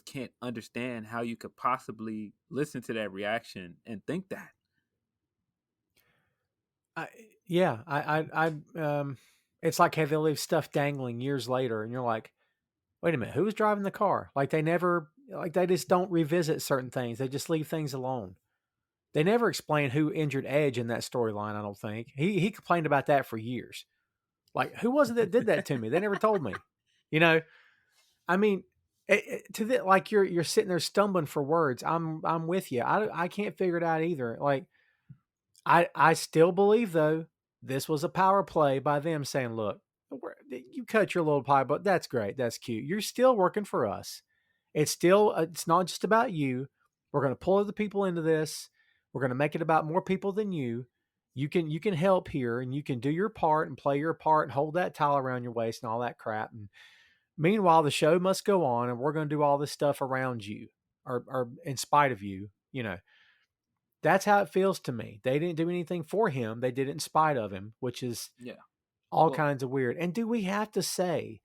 can't understand how you could possibly listen to that reaction and think that. I, yeah, it's like how they leave stuff dangling years later, and you're like, wait a minute, who was driving the car? Like they just don't revisit certain things. They just leave things alone. They never explain who injured Edge in that storyline. I don't think he complained about that for years. Like, who was it that did that to me? They never told me. You know, I mean, like you're sitting there stumbling for words. I'm with you. I can't figure it out either. Like, I still believe though this was a power play by them saying, look, you cut your little pie, but that's great. That's cute. You're still working for us. It's not just about you. We're going to pull other people into this. We're going to make it about more people than you. You can help here and you can do your part and play your part and hold that towel around your waist and all that crap. And meanwhile, the show must go on and we're going to do all this stuff around you or in spite of you, That's how it feels to me. They didn't do anything for him. They did it in spite of him, which is Yeah. all Well, kinds of weird. And do we have to say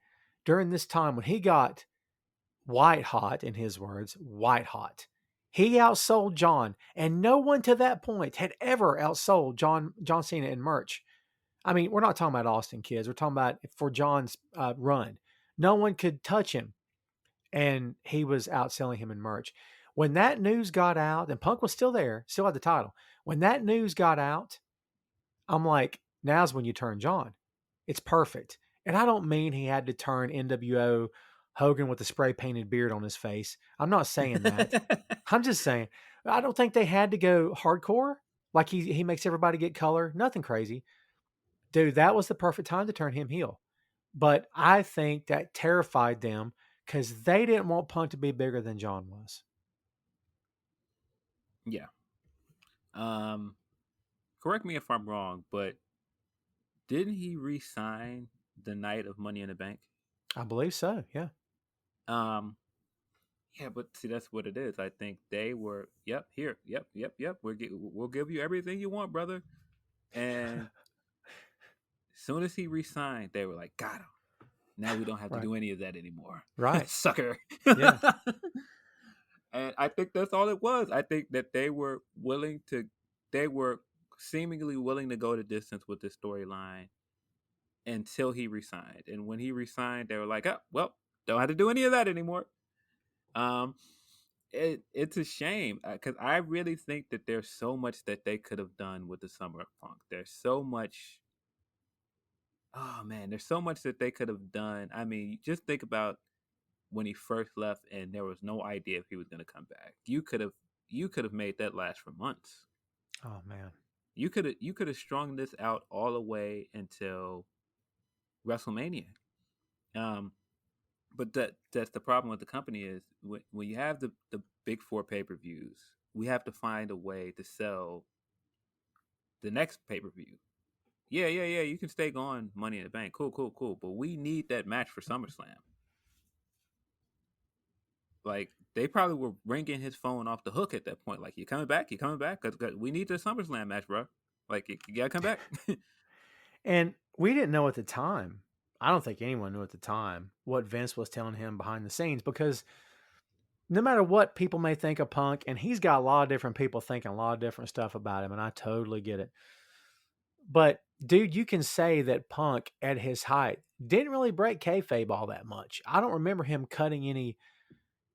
during this time when he got white hot, in his words, white hot, he outsold John, and no one to that point had ever outsold John Cena in merch. I mean, we're not talking about Austin, kids. We're talking about for John's run. No one could touch him, and he was outselling him in merch. When that news got out, and Punk was still there, still had the title. When that news got out, I'm like, now's when you turn John. It's perfect. And I don't mean he had to turn NWO Hogan with a spray painted beard on his face. I'm not saying that. I'm just saying, I don't think they had to go hardcore. Like he makes everybody get color. Nothing crazy. Dude, that was the perfect time to turn him heel. But I think that terrified them because they didn't want Punk to be bigger than John was. yeah. Um, Correct me if I'm wrong, but didn't he re-sign the night of Money in the Bank? I believe so. Yeah. Um, yeah, but see, that's what it is. I think they were, yep, here, yep. We'll give you everything you want, brother. And as soon as he re-signed, they were like, got him. Now we don't have to Right. do any of that anymore. Right. Sucker. Yeah. And I think that's all it was. I think that they were seemingly willing to go the distance with this storyline until he resigned. And when he resigned, they were like, oh, well, don't have to do any of that anymore. Um, it's a shame because I really think that there's so much that they could have done with the Summer of Punk. There's so much. Oh man, there's so much that they could have done. I mean, just think about when he first left, and there was no idea if he was going to come back. You could have made that last for months. Oh man. You could have strung this out all the way until WrestleMania. Um, but that's the problem with the company is when you have the big four pay-per-views, we have to find a way to sell the next pay-per-view. Yeah. You can stay going Money in the Bank. Cool. But we need that match for SummerSlam. Like they probably were ringing his phone off the hook at that point. Like, you coming back? Because we need the SummerSlam match, bro. Like, you gotta come back. And we didn't know at the time. I don't think anyone knew at the time what Vince was telling him behind the scenes because no matter what people may think of Punk, and he's got a lot of different people thinking a lot of different stuff about him, and I totally get it. But dude, you can say that Punk at his height didn't really break kayfabe all that much. I don't remember him cutting any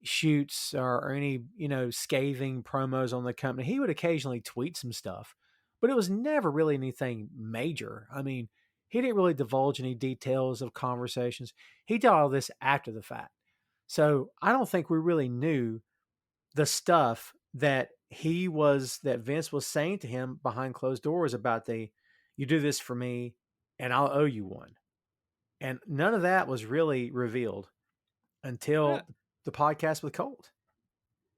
shoots or any, scathing promos on the company. He would occasionally tweet some stuff, but it was never really anything major. I mean, he didn't really divulge any details of conversations. He did all this after the fact. So I don't think we really knew the stuff that that Vince was saying to him behind closed doors about you do this for me and I'll owe you one. And none of that was really revealed Yeah, until the podcast with Colt.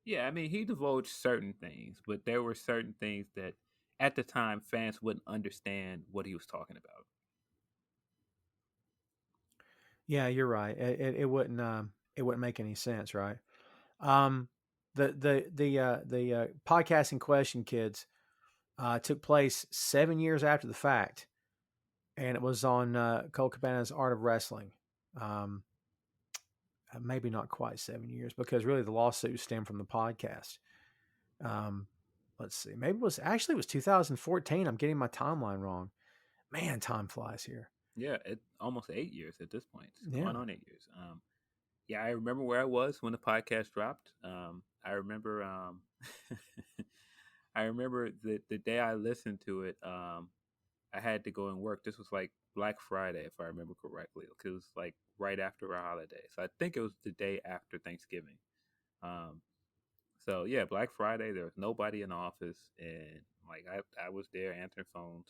yeah. I mean, he divulged certain things, but there were certain things that at the time fans wouldn't understand what he was talking about. Yeah, you're right. It wouldn't make any sense, right? Um, the podcast in question, kids, took place 7 years after the fact, and it was on Colt Cabana's Art of Wrestling. Um, Maybe not quite 7 years because really the lawsuit stemmed from the podcast. Um, let's see, maybe it was 2014. I'm getting my timeline wrong. Man, time flies here. Yeah, it almost 8 years at this point. It's going Yeah. on 8 years. Yeah, I remember where I was when the podcast dropped. I remember, I remember the day I listened to it. I had to go and work. This was like Black Friday, if I remember correctly, because it was like right after a holiday. So I think it was the day after Thanksgiving. Um, so yeah, Black Friday. There was nobody in the office, and like I was there answering phones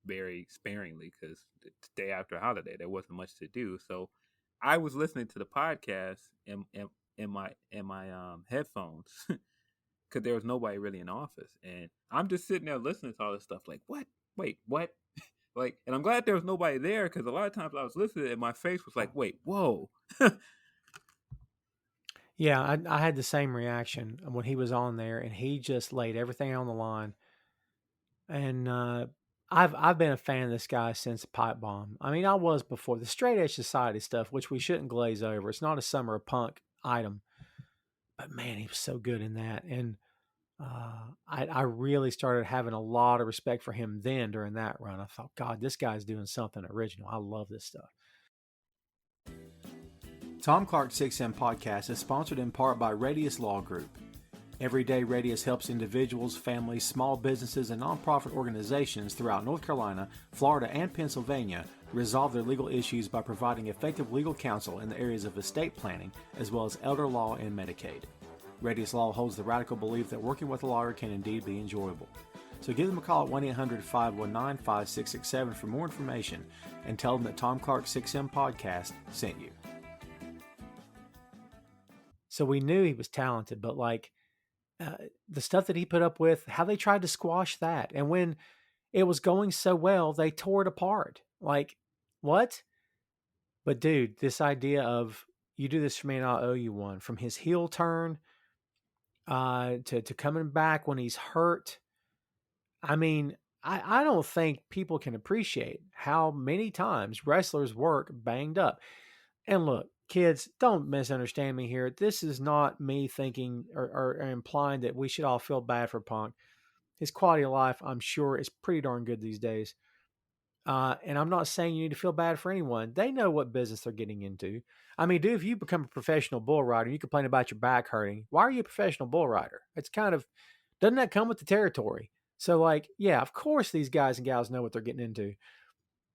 very sparingly because the day after a holiday there wasn't much to do. So I was listening to the podcast in my headphones because there was nobody really in the office, and I'm just sitting there listening to all this stuff. Like, what? Wait, what? Like, and I'm glad there was nobody there because a lot of times I was listening and my face was like, wait, whoa. Yeah, I had the same reaction when he was on there, and he just laid everything on the line. And I've been a fan of this guy since Pipe Bomb. I mean, I was before the Straight Edge Society stuff, which we shouldn't glaze over. It's not a Summer of Punk item, but man, he was so good in that. And I really started having a lot of respect for him then during that run. I thought, God, this guy's doing something original. I love this stuff. Tom Clark's 6M podcast is sponsored in part by Radius Law Group. Every day, Radius helps individuals, families, small businesses, and nonprofit organizations throughout North Carolina, Florida, and Pennsylvania resolve their legal issues by providing effective legal counsel in the areas of estate planning, as well as elder law and Medicaid. Radius Law holds the radical belief that working with a lawyer can indeed be enjoyable. So give them a call at 1-800-519-5667 for more information and tell them that Tom Clark's 6M podcast sent you. So we knew he was talented, but the stuff that he put up with, how they tried to squash that. And when it was going so well, they tore it apart. Like, what? But dude, this idea of you do this for me and I'll owe you one, from his heel turn to coming back when he's hurt. I mean, I don't think people can appreciate how many times wrestlers work banged up. And look, kids, don't misunderstand me here. This is not me thinking or implying that we should all feel bad for Punk. His quality of life, I'm sure, is pretty darn good these days. And I'm not saying you need to feel bad for anyone. They know what business they're getting into. I mean, dude, if you become a professional bull rider and you complain about your back hurting, why are you a professional bull rider? It's kind of, doesn't that come with the territory? So, like, yeah, of course these guys and gals know what they're getting into.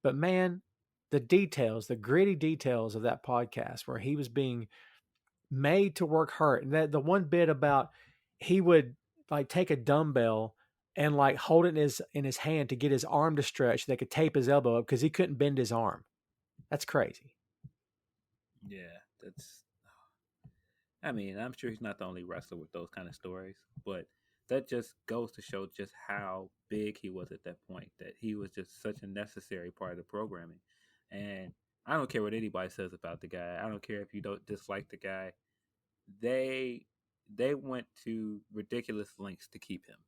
But man, the details, the gritty details of that podcast where he was being made to work hard. And that the one bit about he would like take a dumbbell and like hold it in his hand to get his arm to stretch. They could tape his elbow up because he couldn't bend his arm. That's crazy. Yeah, that's. I mean, I'm sure he's not the only wrestler with those kind of stories, but that just goes to show just how big he was at that point. That he was just such a necessary part of the programming, and I don't care what anybody says about the guy. I don't care if you don't dislike the guy. They they went to ridiculous lengths to keep him.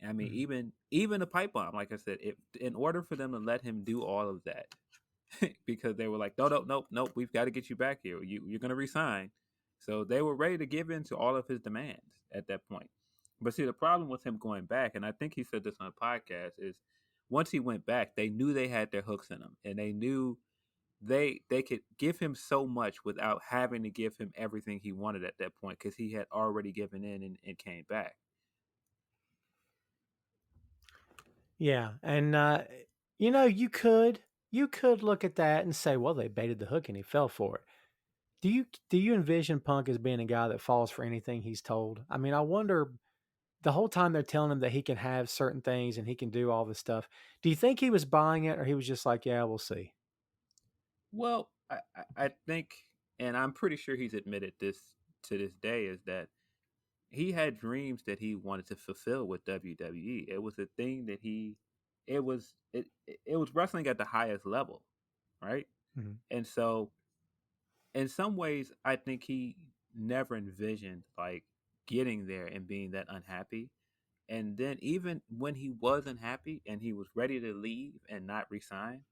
I mean, Mm. even the pipe bomb, like I said, in order for them to let him do all of that, because they were like, no, we've got to get you back here. You're going to resign. So they were ready to give in to all of his demands at that point. But see, the problem with him going back, and I think he said this on a podcast, is once he went back, they knew they had their hooks in him, and they knew they could give him so much without having to give him everything he wanted at that point because he had already given in and came back. Yeah, and you could look at that and say, well, they baited the hook and he fell for it. Do you envision Punk as being a guy that falls for anything he's told? I mean, I wonder the whole time they're telling him that he can have certain things and he can do all this stuff. Do you think he was buying it, or he was just like, yeah, we'll see? Well, I think, and I'm pretty sure he's admitted this to this day, is that he had dreams that he wanted to fulfill with WWE. It was a thing that it was wrestling at the highest level, right? Mhm. And so, in some ways, I think he never envisioned like getting there and being that unhappy. And then, even when he was unhappy and he was ready to leave and not resign,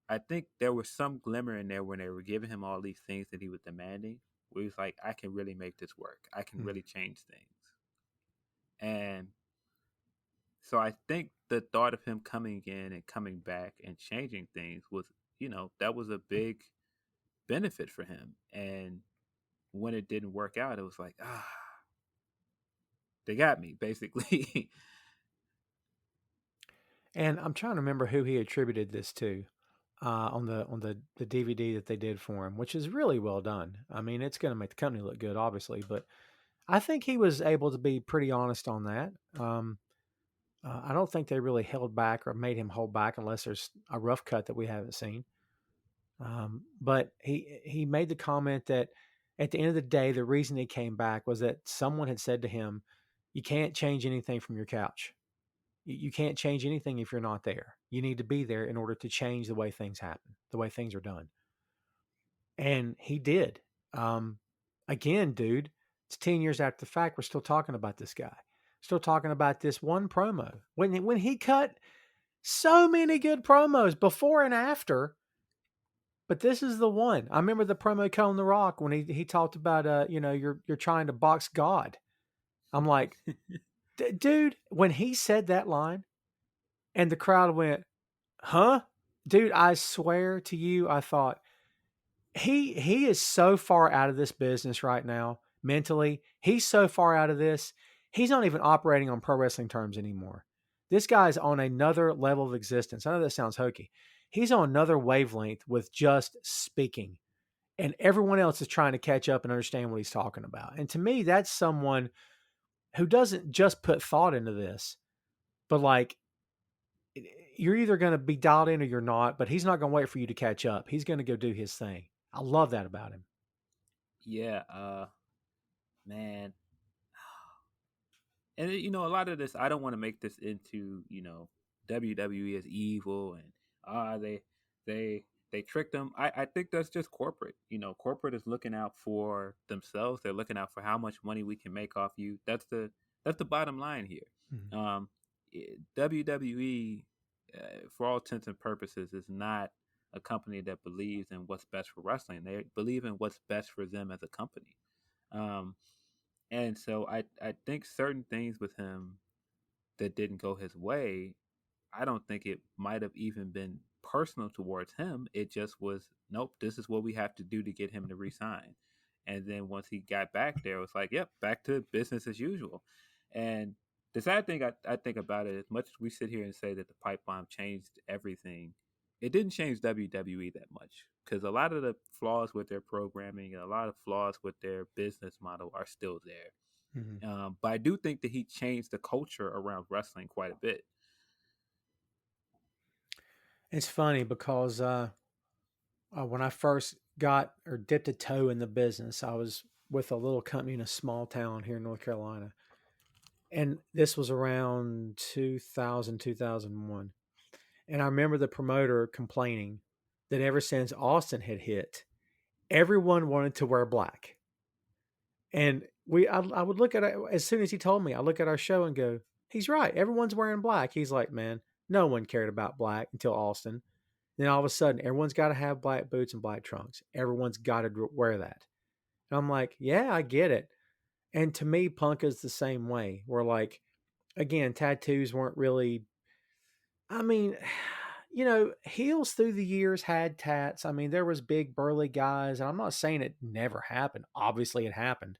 I think there was some glimmer in there when they were giving him all these things that he was demanding, where he was like, I can really make this work. I can Mhm. really change things. And so I think the thought of him coming in and coming back and changing things was, that was a big benefit for him. And when it didn't work out, it was like, they got me, basically. And I'm trying to remember who he attributed this to on the DVD that they did for him, which is really well done. I mean, it's going to make the company look good, obviously, but I think he was able to be pretty honest on that. I don't think they really held back or made him hold back unless there's a rough cut that we haven't seen. But he made the comment that at the end of the day, the reason he came back was that someone had said to him, "You can't change anything from your couch. You can't change anything if you're not there. You need to be there in order to change the way things happen, the way things are done." And he did. Um, Again, dude, it's 10 years after the fact. We're still talking about this guy. Still talking about this one promo. When he cut so many good promos before and after, but this is the one. I remember the promo cut on The Rock when he talked about you're trying to box God. I'm like, dude, when he said that line and the crowd went, huh? Dude, I swear to you, I thought he is so far out of this business right now mentally. He's so far out of this. He's not even operating on pro wrestling terms anymore. This guy's on another level of existence. I know that sounds hokey. He's on another wavelength with just speaking, and everyone else is trying to catch up and understand what he's talking about. And to me, that's someone who doesn't just put thought into this, but like you're either going to be dialed in or you're not, but he's not going to wait for you to catch up. He's going to go do his thing. I love that about him. Yeah, man. And a lot of this, I don't want to make this into WWE as evil and they they tricked them. I think that's just corporate. Corporate is looking out for themselves. They're looking out for how much money we can make off you. That's the bottom line here. Mhm. WWE, for all intents and purposes, is not a company that believes in what's best for wrestling. They believe in what's best for them as a company. Um, and so I think certain things with him that didn't go his way, I don't think it might have even been personal towards him. It just was, nope, this is what we have to do to get him to resign. And then once he got back there, it was like, yep, back to business as usual. And the sad thing I think about it, as much as we sit here and say that the pipe bomb changed everything, it didn't change WWE that much because a lot of the flaws with their programming and a lot of flaws with their business model are still there. Mhm. But I do think that he changed the culture around wrestling quite a bit. It's funny because when I first got or dipped a toe in the business, I was with a little company in a small town here in North Carolina. And this was around 2000, 2001. And I remember the promoter complaining that ever since Austin had hit, everyone wanted to wear black. And I would look at it as soon as he told me, I look at our show and go, he's right. Everyone's wearing black. He's like, man, no one cared about black until Austin. Then all of a sudden, everyone's got to have black boots and black trunks. Everyone's got to wear that. And I'm like, yeah, I get it. And to me, punk is the same way. Where like, again, tattoos weren't really. I mean, heels through the years had tats. I mean, there was big burly guys, and I'm not saying it never happened. Obviously, it happened.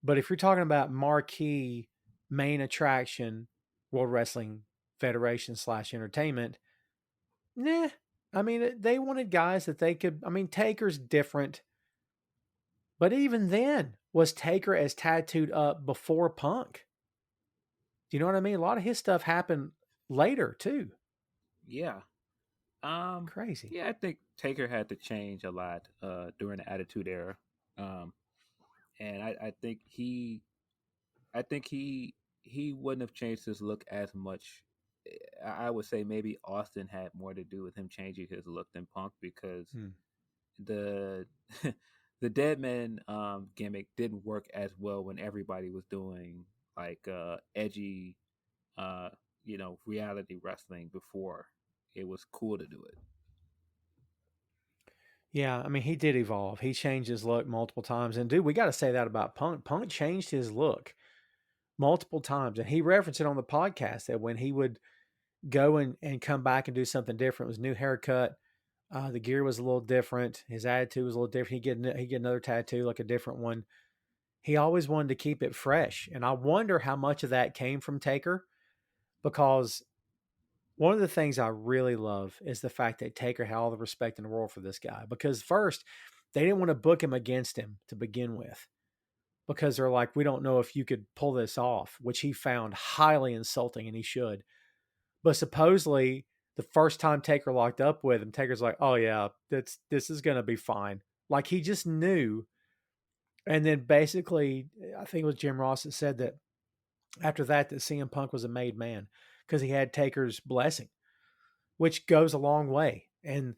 But if you're talking about marquee main attraction, World Wrestling Federation / entertainment, nah. I mean, they wanted guys that they could. I mean, Taker's different, but even then, was Taker as tattooed up before Punk? Do you know what I mean? A lot of his stuff happened later too. Yeah. Um, Crazy. yeah, I think Taker had to change a lot during the Attitude Era. Um, and I think he wouldn't have changed his look as much. I would say maybe Austin had more to do with him changing his look than Punk because Hmm. the the Dead Man gimmick didn't work as well when everybody was doing like edgy uh reality wrestling before it was cool to do it. Yeah, I mean, he did evolve. He changed his look multiple times. And dude, we got to say that about Punk. Punk changed his look multiple times. And he referenced it on the podcast that when he would go and come back and do something different, it was new haircut. The gear was a little different. His attitude was a little different. He'd get another tattoo, like a different one. He always wanted to keep it fresh. And I wonder how much of that came from Taker because one of the things I really love is the fact that Taker had all the respect in the world for this guy. Because first, they didn't want to book him against him to begin with because they're like, we don't know if you could pull this off, which he found highly insulting and he should. But supposedly, the first time Taker locked up with him, Taker's like, oh, yeah, this is going to be fine. Like he just knew. And then basically, I think it was Jim Ross that said that after that CM Punk was a made man because he had Taker's blessing, which goes a long way. And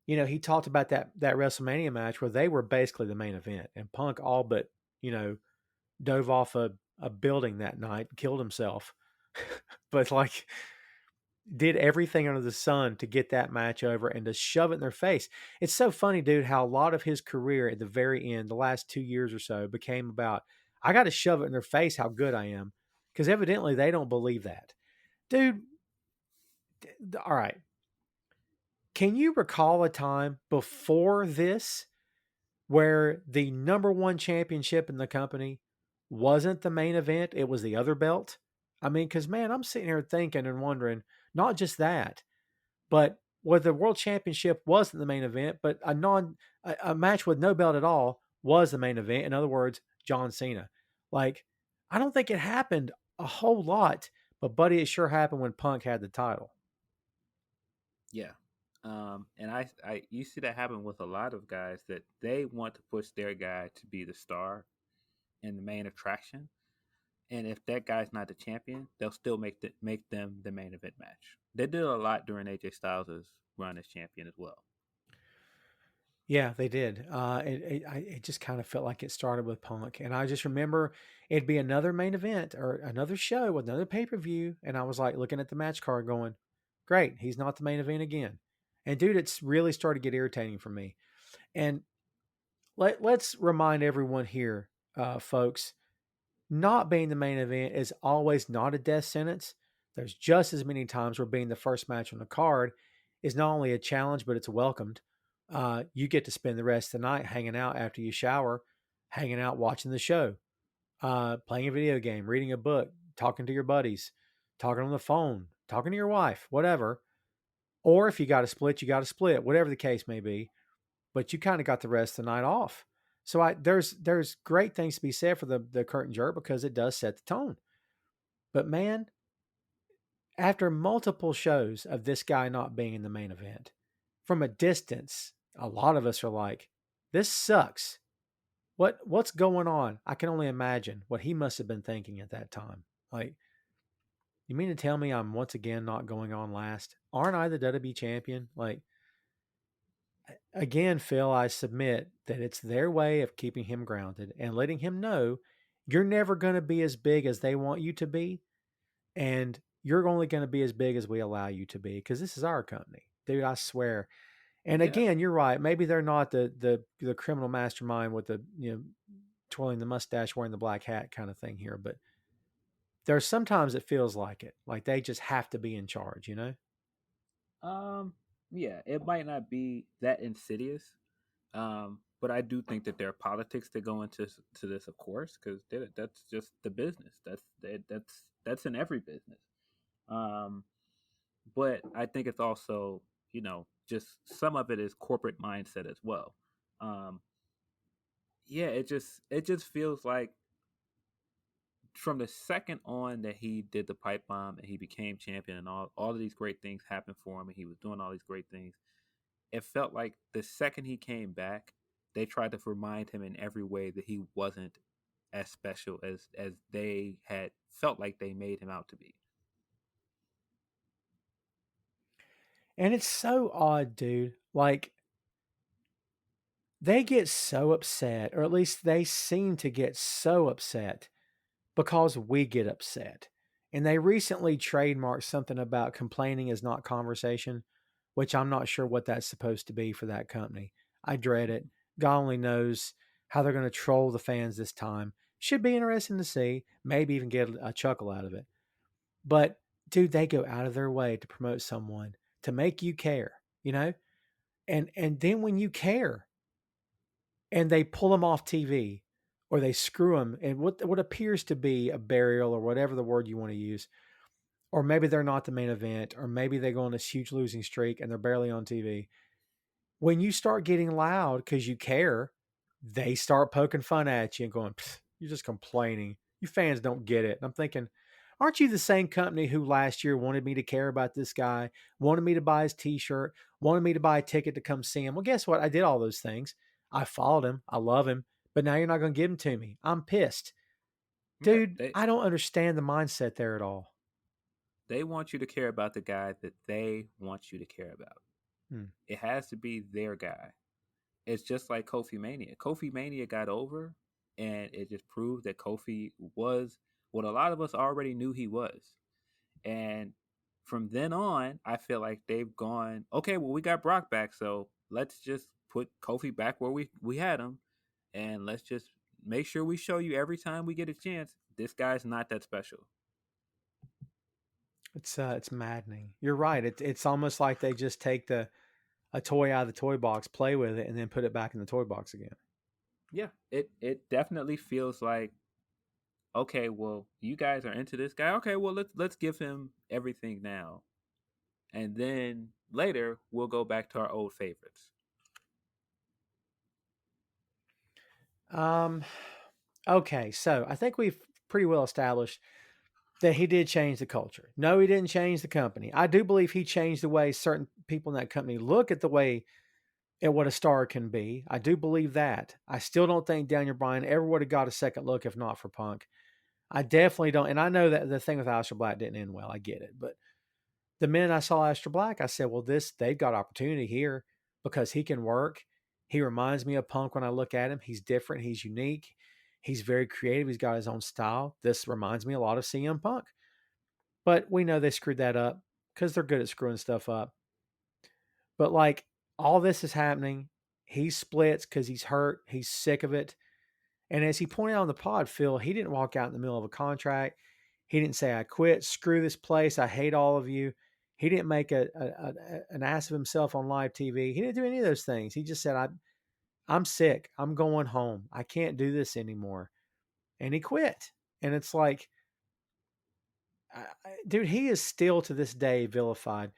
he talked about that WrestleMania match where they were basically the main event, and Punk all but dove off a building that night, killed himself, but like did everything under the sun to get that match over and to shove it in their face. It's so funny, dude, how a lot of his career at the very end, the last 2 years or so, became about I got to shove it in their face how good I am, because evidently they don't believe that, dude. All right. Can you recall a time before this where the number one championship in the company wasn't the main event? It was the other belt. I mean, because man, I'm sitting here thinking and wondering, not just that, but where the world championship wasn't the main event, but a match with no belt at all was the main event. In other words, John Cena. Like, I don't think it happened a whole lot, but buddy, it sure happened when Punk had the title. Yeah. And I you see that happen with a lot of guys that they want to push their guy to be the star and the main attraction. And if that guy's not the champion, they'll still make them the main event match. They did a lot during AJ Styles' run as champion as well. Yeah, they did. It just kind of felt like it started with Punk, and I just remember it'd be another main event or another show with another pay per view, and I was like looking at the match card, going, "Great, he's not the main event again." And dude, it's really started to get irritating for me. And let's remind everyone here, folks, not being the main event is always not a death sentence. There's just as many times where being the first match on the card is not only a challenge, but it's welcomed. You get to spend the rest of the night hanging out after you shower, hanging out watching the show, playing a video game, reading a book, talking to your buddies, talking on the phone, talking to your wife, whatever. Or if you got to split, you got to split, whatever the case may be. But you kind of got the rest of the night off. So there's great things to be said for the curtain jerk because it does set the tone. But man, after multiple shows of this guy not being in the main event, from a distance, a lot of us are like, this sucks. What's going on? I can only imagine what he must have been thinking at that time. Like, you mean to tell me I'm once again not going on last? Aren't I the WWE champion? Like, again, Phil, I submit that it's their way of keeping him grounded and letting him know you're never going to be as big as they want you to be. And you're only going to be as big as we allow you to be because this is our company. Dude, I swear. And Yeah. again, you're right. Maybe they're not the criminal mastermind with the, twirling the mustache, wearing the black hat kind of thing here, but there's sometimes it feels like it. Like they just have to be in charge, you know? Um, yeah, it might not be that insidious, but I do think that there are politics that go into to this, of course, because that's just the business. That's in every business. Um, but I think it's also just some of it is corporate mindset as well. Um, yeah, it just feels like from the second on that he did the pipe bomb and he became champion and all of these great things happened for him and he was doing all these great things, it felt like the second he came back, they tried to remind him in every way that he wasn't as special as they had felt like they made him out to be. And it's so odd, dude. Like, they get so upset, or at least they seem to get so upset because we get upset. And they recently trademarked something about complaining is not conversation, which I'm not sure what that's supposed to be for that company. I dread it. God only knows how they're going to troll the fans this time. Should be interesting to see, maybe even get a chuckle out of it. But dude, they go out of their way to promote someone to make you care, you know? And then when you care and they pull them off TV or they screw them and what appears to be a burial or whatever the word you want to use, or maybe they're not the main event, or maybe they go on this huge losing streak and they're barely on TV. When you start getting loud because you care, they start poking fun at you and going, "You're just complaining. You fans don't get it." And I'm thinking, aren't you the same company who last year wanted me to care about this guy, wanted me to buy his t-shirt, wanted me to buy a ticket to come see him? Well, guess what? I did all those things. I followed him. I love him. But now you're not going to give him to me. I'm pissed. Yeah, Dude, I don't understand the mindset there at all. they want you to care about the guy that they want you to care about. Hmm. It has to be their guy. It's just like Kofi Mania. Kofi Mania got over, and it just proved that Kofi was what a lot of us already knew he was. And from then on, I feel like they've gone, okay, well, we got Brock back, so let's just put Kofi back where we had him, and let's just make sure we show you every time we get a chance, this guy's not that special. It's maddening. You're right. It's almost like they just take a toy out of the toy box, play with it, and then put it back in the toy box again. Yeah, it definitely feels like, okay, well, you guys are into this guy. Okay, well, let's give him everything now, and then later we'll go back to our old favorites. Um, okay, so I think we've pretty well established that he did change the culture. No, he didn't change the company. I do believe he changed the way certain people in that company look at the way at what a star can be. I do believe that. I still don't think Daniel Bryan ever would have got a second look if not for Punk. I definitely don't. And I know that the thing with Aleister Black didn't end well. I get it. But the minute I saw Aleister Black, I said, well, they've got opportunity here because he can work. He reminds me of Punk when I look at him. He's different. He's unique. He's very creative. He's got his own style. This reminds me a lot of CM Punk. But we know they screwed that up because they're good at screwing stuff up. But like all this is happening, he splits because he's hurt. He's sick of it. And as he pointed out on the pod, Phil, he didn't walk out in the middle of a contract. He didn't say, I quit, screw this place, I hate all of you. He didn't make an ass of himself on live TV. He didn't do any of those things. He just said, I'm sick. I'm going home. I can't do this anymore. And he quit. And it's like, dude, he is still to this day vilified.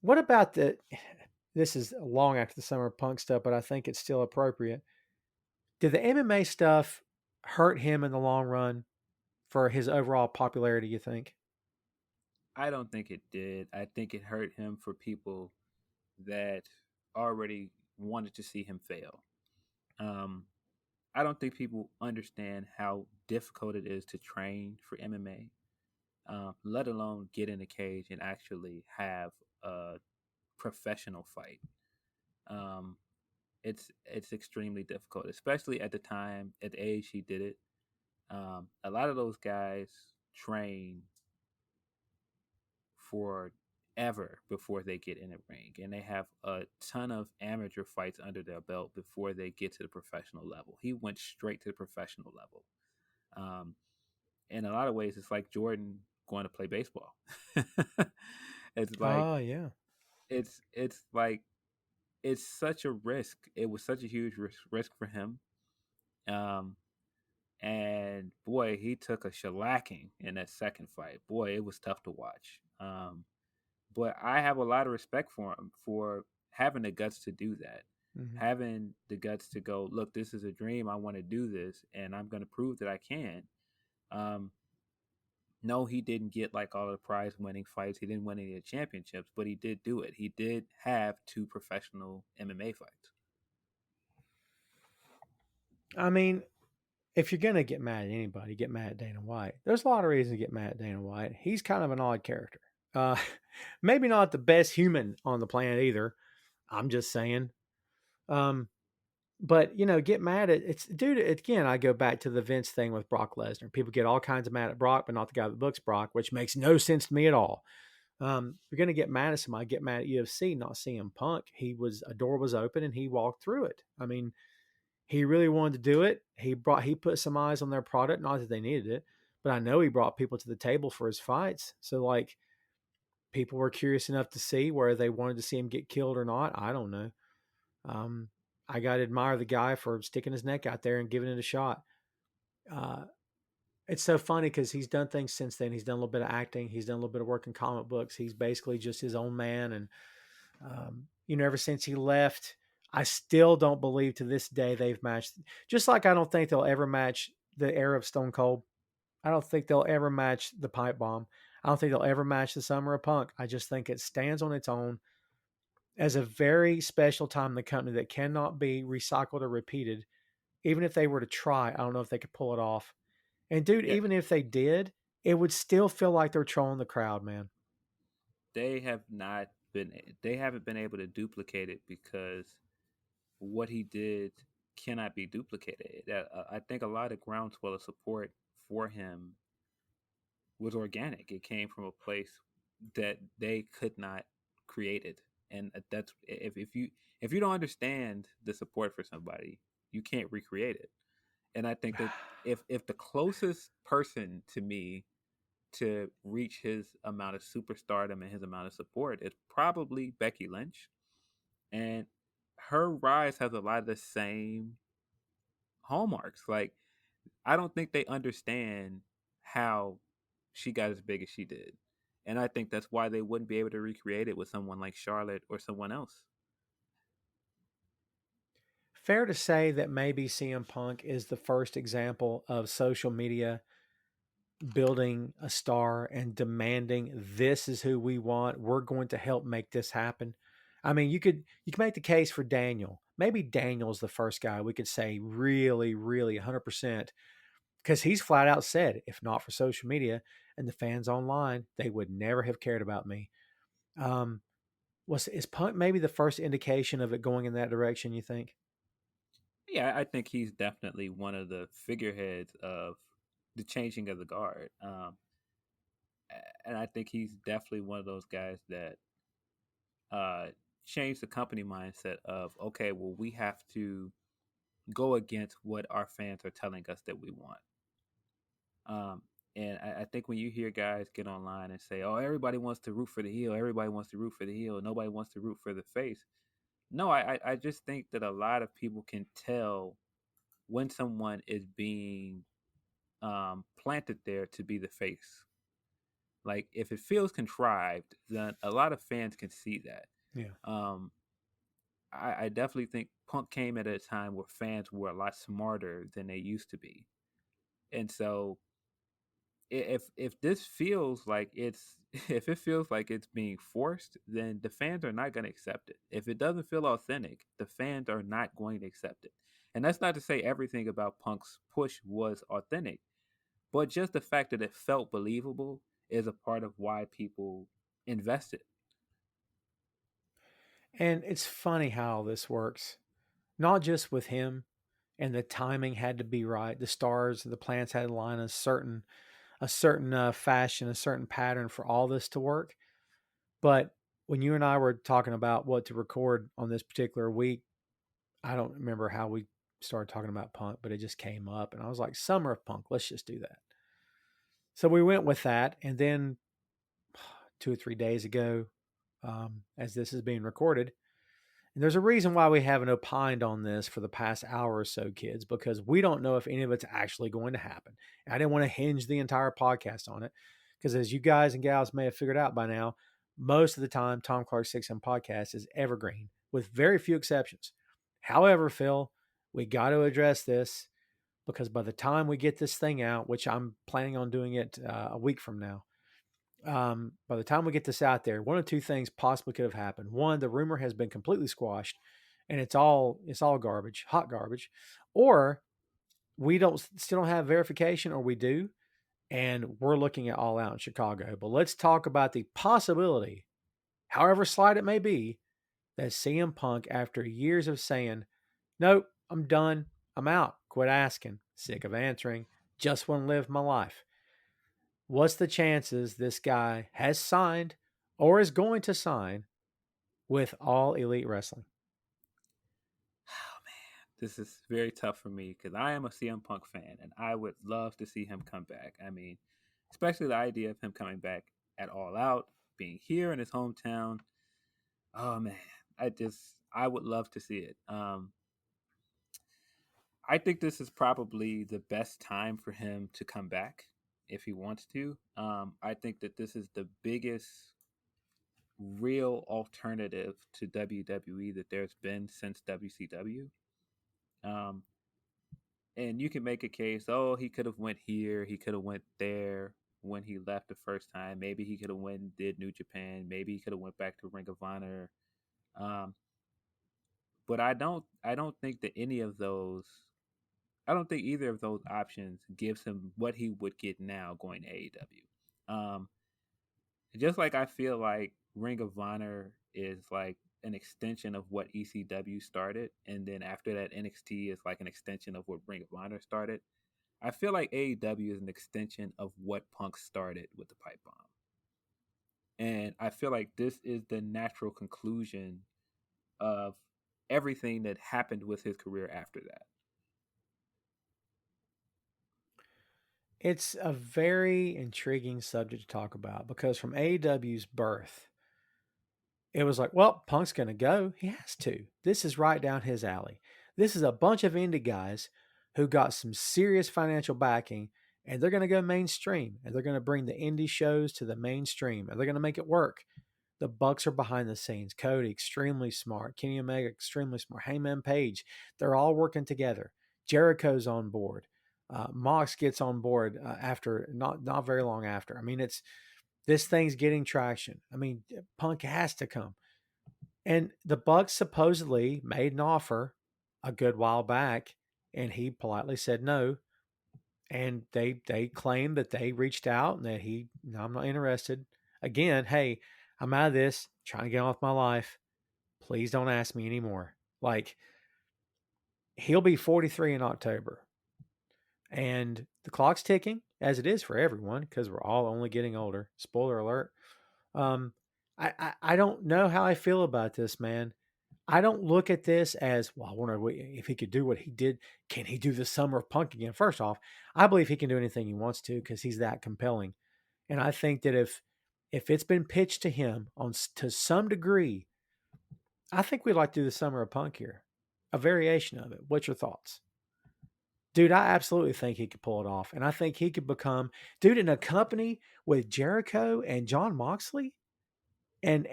What about this is long after the Summer Punk stuff, but I think it's still appropriate. Did the MMA stuff hurt him in the long run for his overall popularity, you think? I don't think it did. I think it hurt him for people that already wanted to see him fail. Um, I don't think people understand how difficult it is to train for MMA, let alone get in a cage and actually have a professional fight. Um, it's extremely difficult, especially at the time, at the age he did it. A lot of those guys train for ever before they get in a ring, and they have a ton of amateur fights under their belt before they get to the professional level. He went straight to the professional level. Um, in a lot of ways, it's like Jordan going to play baseball. It's like Oh, yeah. it's like it's such a risk. It was such a huge risk for him. Um, and boy, he took a shellacking in that second fight. Boy, it was tough to watch. But I have a lot of respect for him for having the guts to do that, Mm-hmm. having the guts to go, look, this is a dream. I want to do this, and I'm going to prove that I can. Um, no, he didn't get like all the prize winning fights. He didn't win any of the championships, but he did do it. He did have two professional MMA fights. I mean, if you're gonna get mad at anybody, get mad at Dana White. There's a lot of reasons to get mad at Dana White. He's kind of an odd character. Uh, maybe not the best human on the planet either. I'm just saying. Um, but get mad at it's dude. Again, I go back to the Vince thing with Brock Lesnar. People get all kinds of mad at Brock, but not the guy that books Brock, which makes no sense to me at all. You're gonna get mad at somebody. Get mad at UFC, not CM Punk. A door was open and he walked through it. I mean, he really wanted to do it. He put some eyes on their product, not that they needed it, but I know he brought people to the table for his fights. So like people were curious enough to see where they wanted to see him get killed or not. I don't know. Um, I got to admire the guy for sticking his neck out there and giving it a shot. Uh, it's so funny because he's done things since then. He's done a little bit of acting. He's done a little bit of work in comic books. He's basically just his own man. And, ever since he left, I still don't believe to this day they've matched. Just like I don't think they'll ever match the era of Stone Cold. I don't think they'll ever match the Pipe Bomb. I don't think they'll ever match the Summer of Punk. I just think it stands on its own as a very special time in the company that cannot be recycled or repeated. Even if they were to try, I don't know if they could pull it off. And dude, Yeah, even if they did, it would still feel like they're trolling the crowd, man. they have not been. They haven't been able to duplicate it because what he did cannot be duplicated. I think a lot of groundswell of support for him was organic. It came from a place that they could not create it, and that's if you don't understand the support for somebody, you can't recreate it. And I think that if the closest person to me to reach his amount of superstardom and his amount of support is probably Becky Lynch, and her rise has a lot of the same hallmarks. Like I don't think they understand how she got as big as she did. And I think that's why they wouldn't be able to recreate it with someone like Charlotte or someone else. Fair to say that maybe CM Punk is the first example of social media building a star and demanding this is who we want. We're going to help make this happen. I mean, you could make the case for Daniel. Maybe Daniel's the first guy we could say really, really 100%, because he's flat out said, if not for social media and the fans online, they would never have cared about me. Um, is Punk maybe the first indication of it going in that direction? You think? Yeah, I think he's definitely one of the figureheads of the changing of the guard. And I think he's definitely one of those guys that uh, changed the company mindset of, okay, well, we have to go against what our fans are telling us that we want. Um, and I think when you hear guys get online and say, "Oh, everybody wants to root for the heel, everybody wants to root for the heel, nobody wants to root for the face," no, I just think that a lot of people can tell when someone is being planted there to be the face. Like if it feels contrived, then a lot of fans can see that. Yeah. Um, I definitely think Punk came at a time where fans were a lot smarter than they used to be, and so if this feels like it's if it feels like it's being forced, then the fans are not going to accept it. If it doesn't feel authentic, the fans are not going to accept it. And that's not to say everything about Punk's push was authentic, but just the fact that it felt believable is a part of why people invested. And it's funny how this works, not just with him, and the timing had to be right. The stars, the planets had to line a certain fashion, a certain pattern for all this to work. But when you and I were talking about what to record on this particular week, I don't remember how we started talking about Punk, but it just came up, and I was like, "Summer of Punk, let's just do that." So we went with that, and then 2 or 3 days ago, as this is being recorded, and there's a reason why we haven't opined on this for the past hour or so, kids, because we don't know if any of it's actually going to happen. I didn't want to hinge the entire podcast on it because, as you guys and gals may have figured out by now, most of the time, Tom Clark's 6M podcast is evergreen with very few exceptions. However, Phil, we got to address this. because by the time we get this thing out, which I'm planning on doing it a week from now, by the time we get this out there, one of two things possibly could have happened. One, the rumor has been completely squashed, and it's all garbage, hot garbage, or we don't still don't have verification, or we do, and we're looking at All Out in Chicago. But let's talk about the possibility, however slight it may be, that CM Punk, after years of saying, "Nope, I'm done, I'm out, quit asking, sick of answering, just want to live my life." What's the chances this guy has signed or is going to sign with All Elite Wrestling? Oh man, this is very tough for me because I am a CM Punk fan and I would love to see him come back. I mean, especially the idea of him coming back at All Out, being here in his hometown. Oh man, I would love to see it. I think this is probably the best time for him to come back if he wants to. I think that this is the biggest real alternative to WWE that there's been since WCW. Um, and you can make a case, oh, he could have went here, he could have went there when he left the first time. Maybe he could have went and did New Japan. Maybe he could have went back to Ring of Honor. Um, but I don't think that any of those I don't think either of those options gives him what he would get now going to AEW. Just like I feel like Ring of Honor is like an extension of what ECW started, and then after that NXT is like an extension of what Ring of Honor started. I feel like AEW is an extension of what Punk started with the pipe bomb. And I feel like this is the natural conclusion of everything that happened with his career after that. It's a very intriguing subject to talk about because from AEW's birth, it was like, well, Punk's going to go. He has to. This is right down his alley. This is a bunch of indie guys who got some serious financial backing, and they're going to go mainstream, and they're going to bring the indie shows to the mainstream, and they're going to make it work. The Bucks are behind the scenes. Cody, extremely smart. Kenny Omega, extremely smart. Hangman Page, they're all working together. Jericho's on board. Mox gets on board after not very long after. I mean, it's this thing's getting traction. I mean, Punk has to come. And the Bucks supposedly made an offer a good while back, and he politely said no. And they claimed that they reached out and that no, I'm not interested. Again, hey, I'm out of this, trying to get on with my life. Please don't ask me anymore. Like, he'll be 43 in October. And the clock's ticking, as it is for everyone, because we're all only getting older. Spoiler alert. Um, I don't know how I feel about this, man. I don't look at this as, well, I wonder if he could do what he did. Can he do the Summer of Punk again? First off, I believe he can do anything he wants to because he's that compelling. And I think that if it's been pitched to him to some degree, I think we'd like to do the Summer of Punk here, a variation of it. What's your thoughts? Dude, I absolutely think he could pull it off. And I think he could become, dude, in a company with Jericho and John Moxley and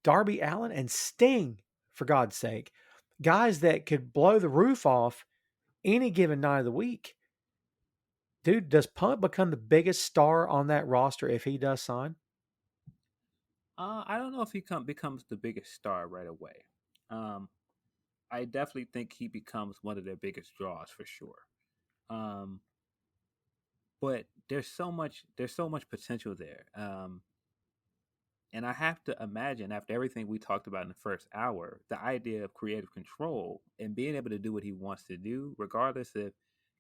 Darby Allen and Sting, for God's sake, guys that could blow the roof off any given night of the week. Dude, does Punk become the biggest star on that roster if he does sign? I don't know if he becomes the biggest star right away. Um, I definitely think he becomes one of their biggest draws for sure. Um, but there's so much potential there. And I have to imagine, after everything we talked about in the first hour, the idea of creative control and being able to do what he wants to do, regardless if,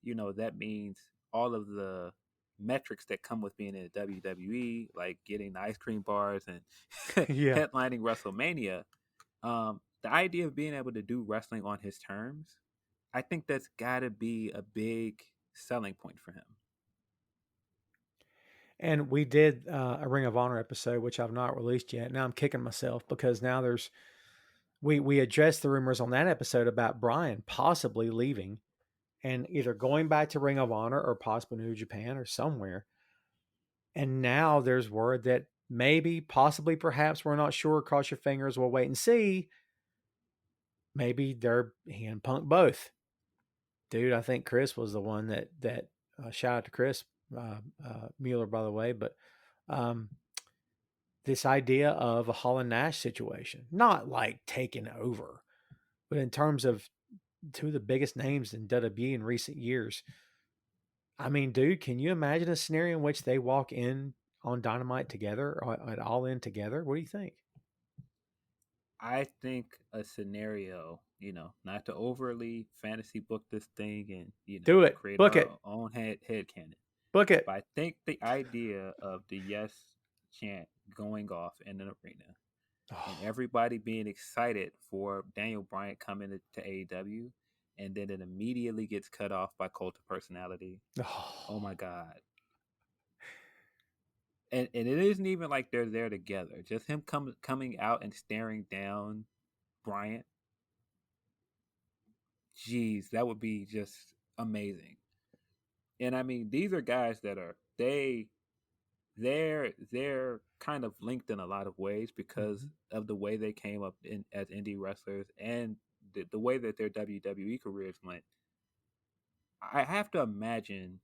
that means all of the metrics that come with being in the WWE, like getting the ice cream bars and Yeah. headlining WrestleMania. The idea of being able to do wrestling on his terms, I think that's got to be a big selling point for him. And we did a Ring of Honor episode, which I've not released yet. Now I'm kicking myself because now we addressed the rumors on that episode about Brian possibly leaving and either going back to Ring of Honor or possibly New Japan or somewhere. And now there's word that maybe, possibly, perhaps, we're not sure. Cross your fingers. We'll wait and see. Maybe he and Punk both. Dude, I think Chris was the one that shout out to Chris Mueller, by the way, but um, this idea of a Hall and Nash situation, not like taking over, but in terms of two of the biggest names in WWE in recent years. I mean, dude, can you imagine a scenario in which they walk in on Dynamite together or at All In together? What do you think? I think a scenario, not to overly fantasy book this thing and, Do it. create Book our it. own head canon. Book it. But I think the idea of the yes chant going off in an arena and Oh, everybody being excited for Daniel Bryan coming to AEW, and then it immediately gets cut off by Cult of Personality. Oh oh. my God. And it isn't even like they're there together. Just him coming out and staring down Bryant. Jeez, that would be just amazing. And I mean, these are guys that are they're kind of linked in a lot of ways because Mhm. of the way they came up as indie wrestlers and the way that their WWE careers went. I have to imagine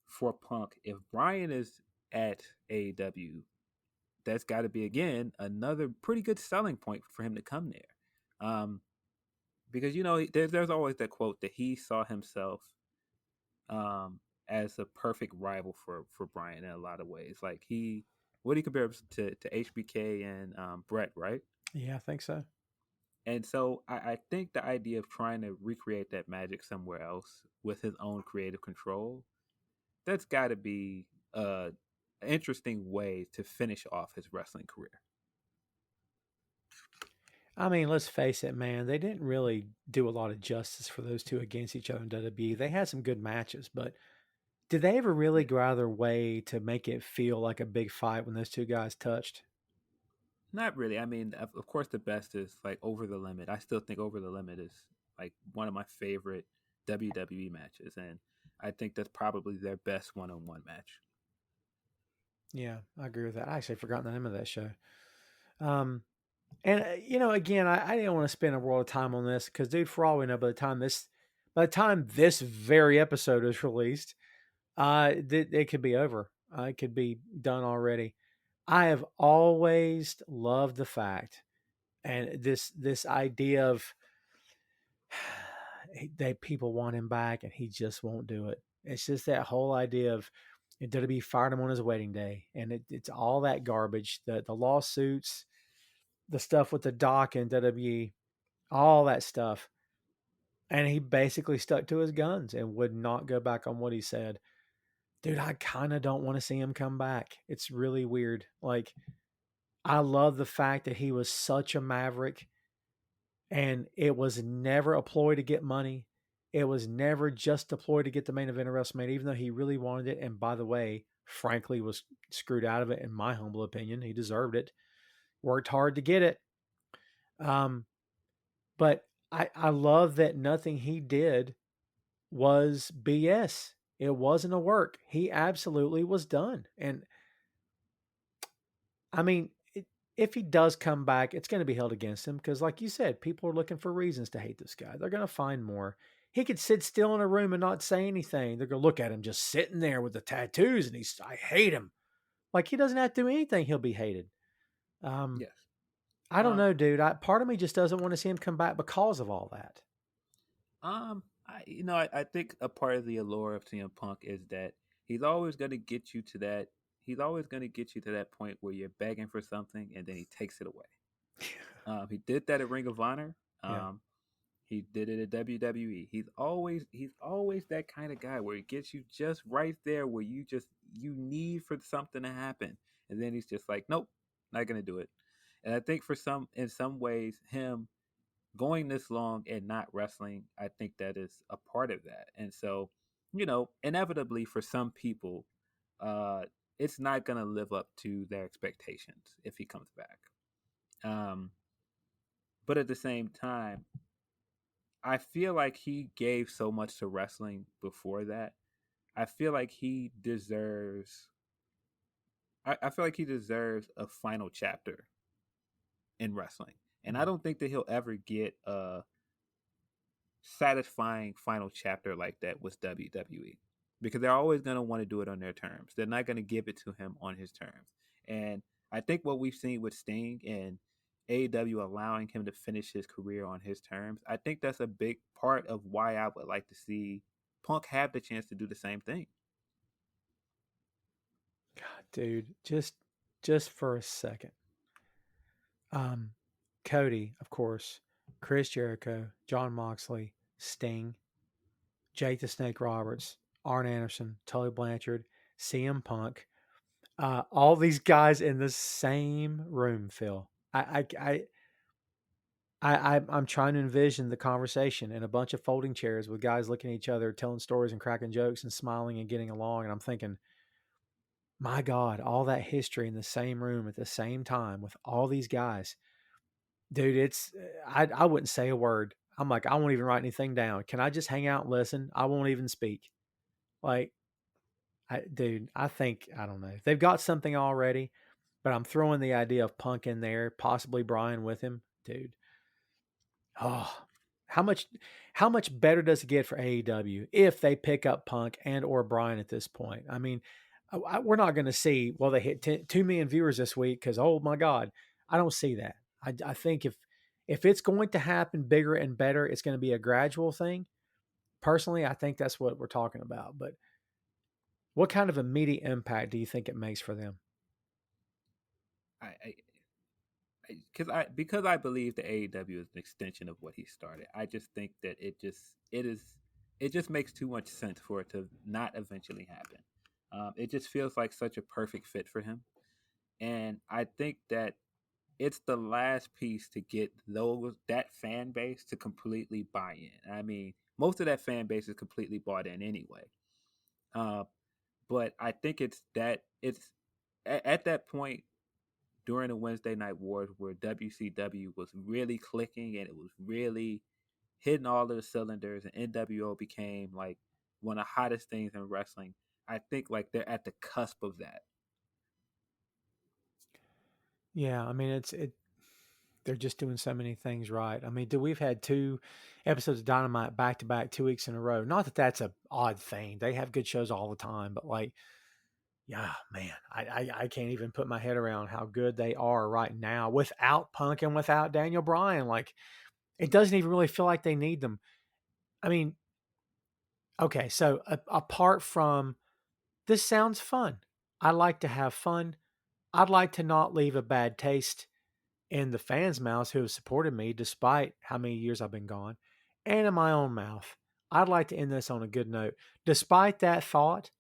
for Punk, if Brian is at AEW, that's got to be again another pretty good selling point for him to come there, because there's always that quote that he saw himself um, as a perfect rival for Brian in a lot of ways. Like what do you compare him to HBK and Brett, right? Yeah, I think so. And so I think the idea of trying to recreate that magic somewhere else with his own creative control, that's got to be an interesting way to finish off his wrestling career. I mean, let's face it, man. They didn't really do a lot of justice for those two against each other in WWE. They had some good matches, but did they ever really Yeah. go out of their way to make it feel like a big fight when those two guys touched? Not really. I mean, of course, the best is like Over the Limit. I still think Over the Limit is like one of my favorite WWE matches, and I think that's probably their best one-on-one match. Yeah, I agree with that. I actually forgotten the name of that show. Um, and again, I didn't want to spend a world of time on this because, dude, for all we know, by the time this very episode is released, it could be over. It could be done already. I have always loved the fact and this idea of they people want him back and he just won't do it. It's just that whole idea of WWE fired him on his wedding day, and it's all that garbage, the lawsuits, the stuff with the doc and WWE, all that stuff, and he basically stuck to his guns and would not go back on what he said. Dude, I kind of don't want to see him come back. It's really weird. Like, I love the fact that he was such a maverick and it was never a ploy to get money. It was never just a ploy to get the main event of WrestleMania, even though he really wanted it. And by the way, frankly, was screwed out of it, in my humble opinion. He deserved it, worked hard to get it. Um, but I love that nothing he did was BS. It wasn't a work. He absolutely was done. And I mean, if he does come back, it's going to be held against him because, like you said, people are looking for reasons to hate this guy. They're going to find more. He could sit still in a room and not say anything. They're going to look at him just sitting there with the tattoos, and I hate him. Like he doesn't have to do anything; he'll be hated. Um, Yes. I don't Um. know, dude. Part of me just doesn't want to see him come back because of all that. I think a part of the allure of CM Punk is that he's always going to get you to that. He's always going to get you to that point where you're begging for something, and then he takes it away. He did that at Ring of Honor. Yeah. He did it at WWE. He's always that kind of guy where he gets you just right there where you need for something to happen, and then he's just like, nope, not gonna do it. And I think in some ways, him going this long and not wrestling, I think that is a part of that. And so, inevitably for some people, uh, it's not gonna live up to their expectations if he comes back. Um, but at the same time, I feel like he gave so much to wrestling before that. I feel like he deserves. I feel like he deserves a final chapter in wrestling, and I Mm. don't think that he'll ever get satisfying final chapter like that was WWE, because they're always going to want to do it on their terms. They're not going to give it to him on his terms. And I think what we've seen with Sting and AEW allowing him to finish his career on his terms, I think that's a big part of why I would like to see Punk have the chance to do the same thing. God, dude, just for a second. Cody, of course, Chris Jericho, John Moxley, Sting, Jake the Snake Roberts, Arn Anderson, Tully Blanchard, CM Punk, all these guys in the same room, Phil. I'm trying to envision the conversation in a bunch of folding chairs with guys looking at each other, telling stories and cracking jokes and smiling and getting along. And I'm thinking, my God, all that history in the same room at the same time with all these guys, dude. I wouldn't say a word. I'm like, I won't even write anything down. Can I just hang out and listen? I won't even speak. Like, dude, I don't know. They've got something already, but I'm throwing the idea of Punk in there, possibly Brian with him, dude. Oh, how much how much better does it get for AEW if they pick up Punk and or Brian at this point? I mean, we're not going to see, well, they hit 2 million viewers this week because, oh my God, I don't see that. I think if it's going to happen bigger and better, it's going to be a gradual thing. Personally, I think that's what we're talking about. But what kind of immediate impact do you think it makes for them? I because I believe the AEW is an extension of what he started. I just think that it just makes too much sense for it to not eventually happen. It just feels like such a perfect fit for him, and I think that it's the last piece to get that fan base to completely buy in. I mean, most of that fan base is completely bought in anyway. Uh, but I think it's at that point during the Wednesday Night Wars where WCW was really clicking and it was really hitting all of the cylinders, and NWO became like one of the hottest things in wrestling. I think like they're at the cusp of that. Yeah, I mean, they're just doing so many things right. I mean, we've had 2 episodes of Dynamite back to back 2 weeks in a row. Not that that's a odd thing. They have good shows all the time, but like, yeah, man, I can't even put my head around how good they are right now without Punk and without Daniel Bryan. Like, it doesn't even really feel like they need them. I mean, okay, so apart from this, sounds fun. I like to have fun. I'd like to not leave a bad taste in the fans' mouths who have supported me despite how many years I've been gone, and in my own mouth. I'd like to end this on a good note. Despite that thought,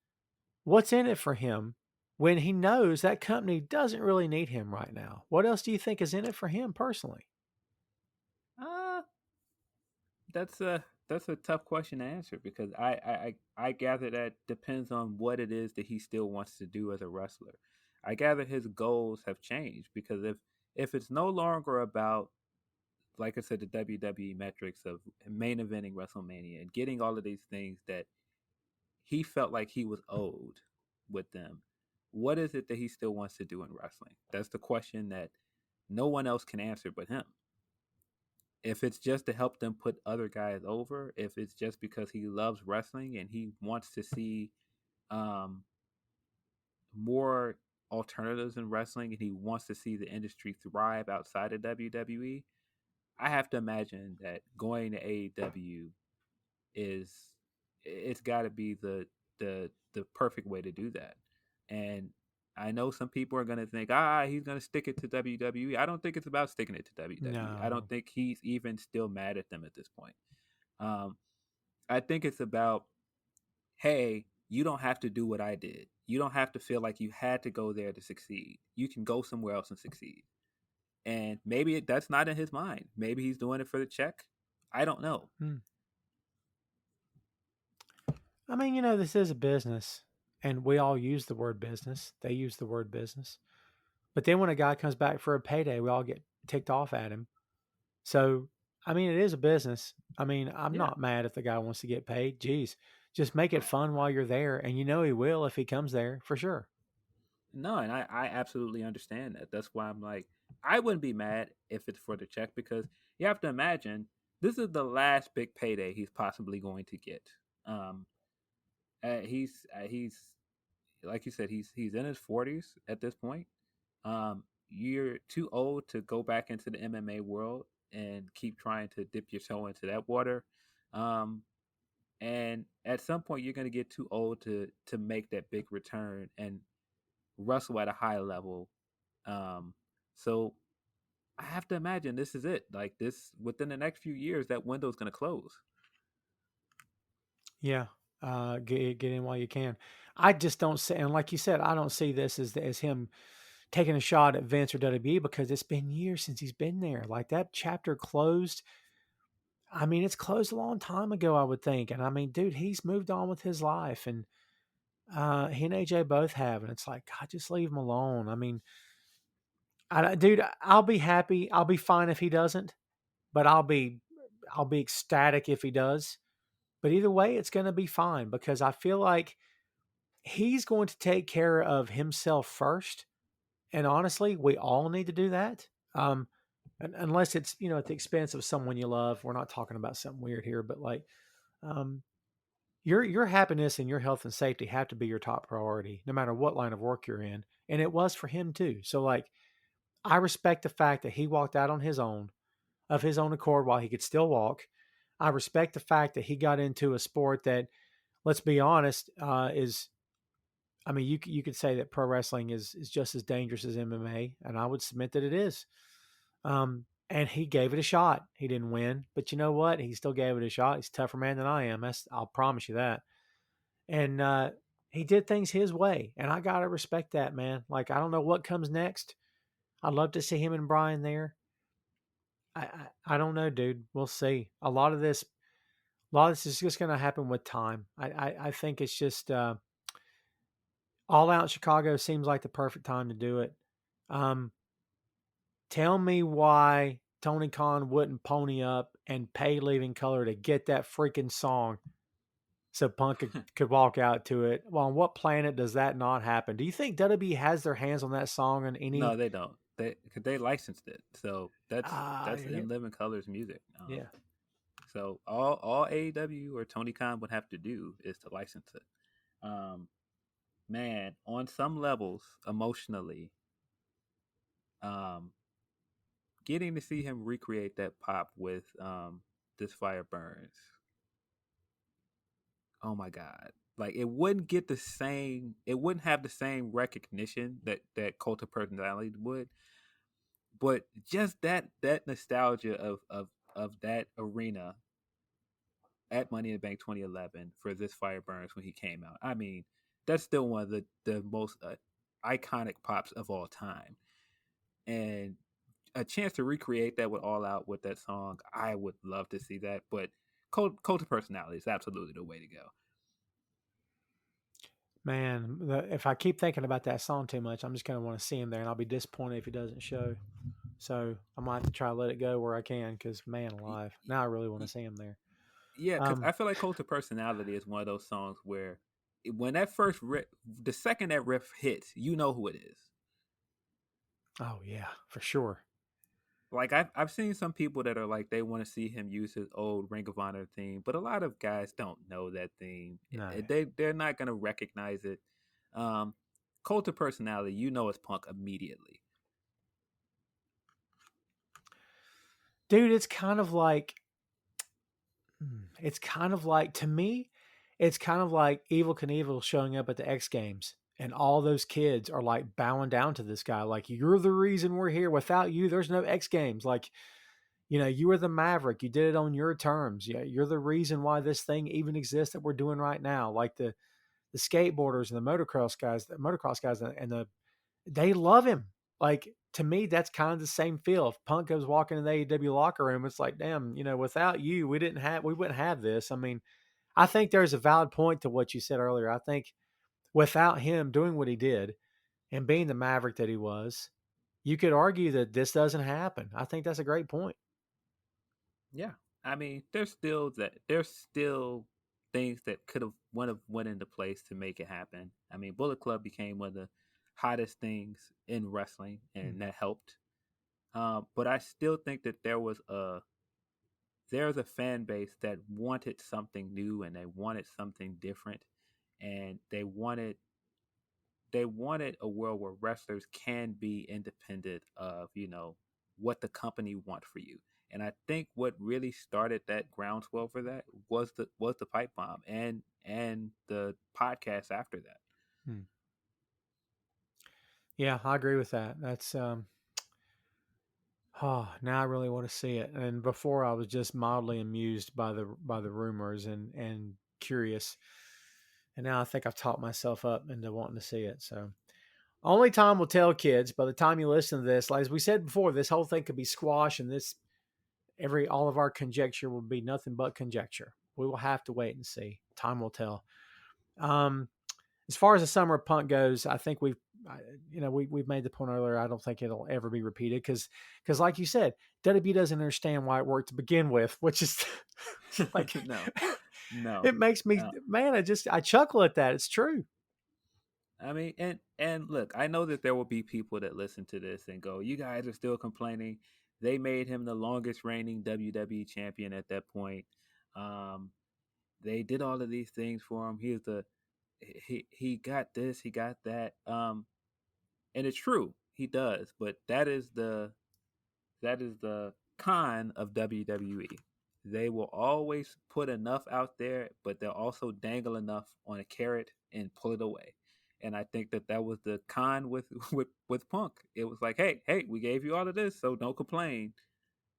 what's in it for him when he knows that company doesn't really need him right now? What else do you think is in it for him personally? Uh that's a tough question to answer because I gather that depends on what it is that he still wants to do as a wrestler. I gather his goals have changed because if it's no longer about, like I said, the WWE metrics of main eventing WrestleMania and getting all of these things that he felt like he was owed with them, what is it that he still wants to do in wrestling? That's the question that no one else can answer but him. If it's just to help them put other guys over, if it's just because he loves wrestling and he wants to see um, more alternatives in wrestling and he wants to see the industry thrive outside of WWE, I have to imagine that going to AEW is it's got to be the perfect way to do that. And I know some people are going to think, he's going to stick it to WWE. I don't think it's about sticking it to WWE. I don't No. think he's even still mad at them at this point. Um, I think it's about, hey, you don't have to do what I did. You don't have to feel like you had to go there to succeed. You can go somewhere else and succeed. And maybe that's not in his mind. Maybe he's doing it for the check. I don't know. Hmm. I mean, this is a business, and we all use the word business. They use the word business. But then when a guy comes back for a payday, we all get ticked off at him. So, I mean, it is a business. I mean, I'm Yeah. not mad if the guy wants to get paid. Geez, just make it fun while you're there. And he will if he comes there for sure. No, and I absolutely understand that. That's why I'm like, I wouldn't be mad if it's for the check because you have to imagine this is the last big payday he's possibly going to get. Um, he's like you said, he's in his 40s at this point. You're too old to go back into the MMA world and keep trying to dip your toe into that water. Um, and at some point, you're going to get too old to make that big return and wrestle at a high level. Um, so I have to imagine this is it. Like this, within the next few years, that window's going to close. Yeah. Get in while you can. I just don't see, and like you said, I don't see this as him taking a shot at Vince or WWE because it's been years since he's been there. Like that chapter closed. I mean, it's closed a long time ago, I would think. And I mean, dude, he's moved on with his life, and he and AJ both have, and it's like, God, just leave him alone. I mean, dude, I'll be happy. I'll be fine if he doesn't, but I'll be ecstatic if he does. But either way, it's going to be fine because I feel like he's going to take care of himself first. And honestly, we all need to do that. Unless it's, at the expense of someone you love. We're not talking about something weird here, but like, um, your happiness and your health and safety have to be your top priority, no matter what line of work you're in. And it was for him too. So like, I respect the fact that he walked out on his own, of his own accord, while he could still walk. I respect the fact that he got into a sport that, let's be honest, is, I mean, you could say that pro wrestling is just as dangerous as MMA, and I would submit that it is. And he gave it a shot. He didn't win, but you know what? He still gave it a shot. He's a tougher man than I am. I'll promise you that. And he did things his way, and I gotta respect that, man. Like, I don't know what comes next. I'd love to see him and Brian there. I don't know, dude. We'll see. A lot of this is just going to happen with time. I think it's just All Out in Chicago seems like the perfect time to do it. Um, Tell me why Tony Khan wouldn't pony up and pay Living Color to get that freaking song so Punk could walk out to it. Well, on what planet does that not happen? Do you think WWE has their hands on that song in No, any? they don't. They licensed it, so that's Yeah, in Living Color's music. yeah. So all AEW or Tony Khan would have to do is to license it. Um, man, on some levels, emotionally, um, getting to see him recreate that pop with "This Fire Burns." Oh my God! Like it wouldn't get the same. It wouldn't have the same recognition that Cult of Personality would. But just that nostalgia of that arena at Money in the Bank 2011 for This Fire Burns when he came out. I mean, that's still one of the most iconic pops of all time. And a chance to recreate that with All Out with that song, I would love to see that. But Cult of Personality is absolutely the way to go. Man, if I keep thinking about that song too much, I'm just going to want to see him there, and I'll be disappointed if he doesn't show. So I might have to try to let it go where I can, because man alive, now I really want to see him there. Yeah, because Um, I feel like Cult of Personality is one of those songs where when that first riff, the second that riff hits, you know who it is. oh yeah, for sure. Like I've seen some people that are like they want to see him use his old Ring of Honor theme, but a lot of guys don't know that theme. No, They're not gonna recognize it. Um, Cult of Personality, you know, it's Punk immediately. dude, it's kind of like to me, it's kind of like Evil Knievel showing up at the X Games, and all those kids are like bowing down to this guy, like, you're the reason we're here. Without you, there's no X Games. Like, you were the Maverick. You did it on your terms. Yeah, you're the reason why this thing even exists that we're doing right now. Like the skateboarders and the motocross guys, and they love him. Like, to me, that's kind of the same feel. If Punk goes walking in the AEW locker room, it's like, damn, without you, we wouldn't have this. I mean, I think there's a valid point to what you said earlier. I think without him doing what he did and being the Maverick that he was, you could argue that this doesn't happen. I think that's a great point. Yeah, I mean, there's still things that could have went into place to make it happen. I mean, Bullet Club became one of the hottest things in wrestling, and Mhm. that helped. But I still think that there was there's a fan base that wanted something new and they wanted something different, and they wanted a world where wrestlers can be independent of, what the company want for you. And I think what really started that groundswell for that was the pipe bomb and the podcast after that. Hmm. Yeah, I agree with that. That's oh, now I really want to see it. And before I was just mildly amused by the rumors and curious. And now I think I've talked myself up into wanting to see it. So only time will tell, kids. By the time you listen to this, like as we said before, this whole thing could be squashed, and all of our conjecture will be nothing but conjecture. We will have to wait and see. Time will tell. Um, as far as the summer of punk goes, I think we've made the point earlier. I don't think it'll ever be repeated because like you said, WWE doesn't understand why it worked to begin with, which is like No, no. it makes me Uh, man. I chuckle at that. It's true. I mean, and look, I know that there will be people that listen to this and go, "You guys are still complaining." They made him the longest reigning WWE champion at that point. Um, they did all of these things for him. He got this, he got that. And it's true, he does. But that is the con of WWE. They will always put enough out there, but they'll also dangle enough on a carrot and pull it away. And I think that was the con with with Punk. It was like, hey, we gave you all of this, so don't complain.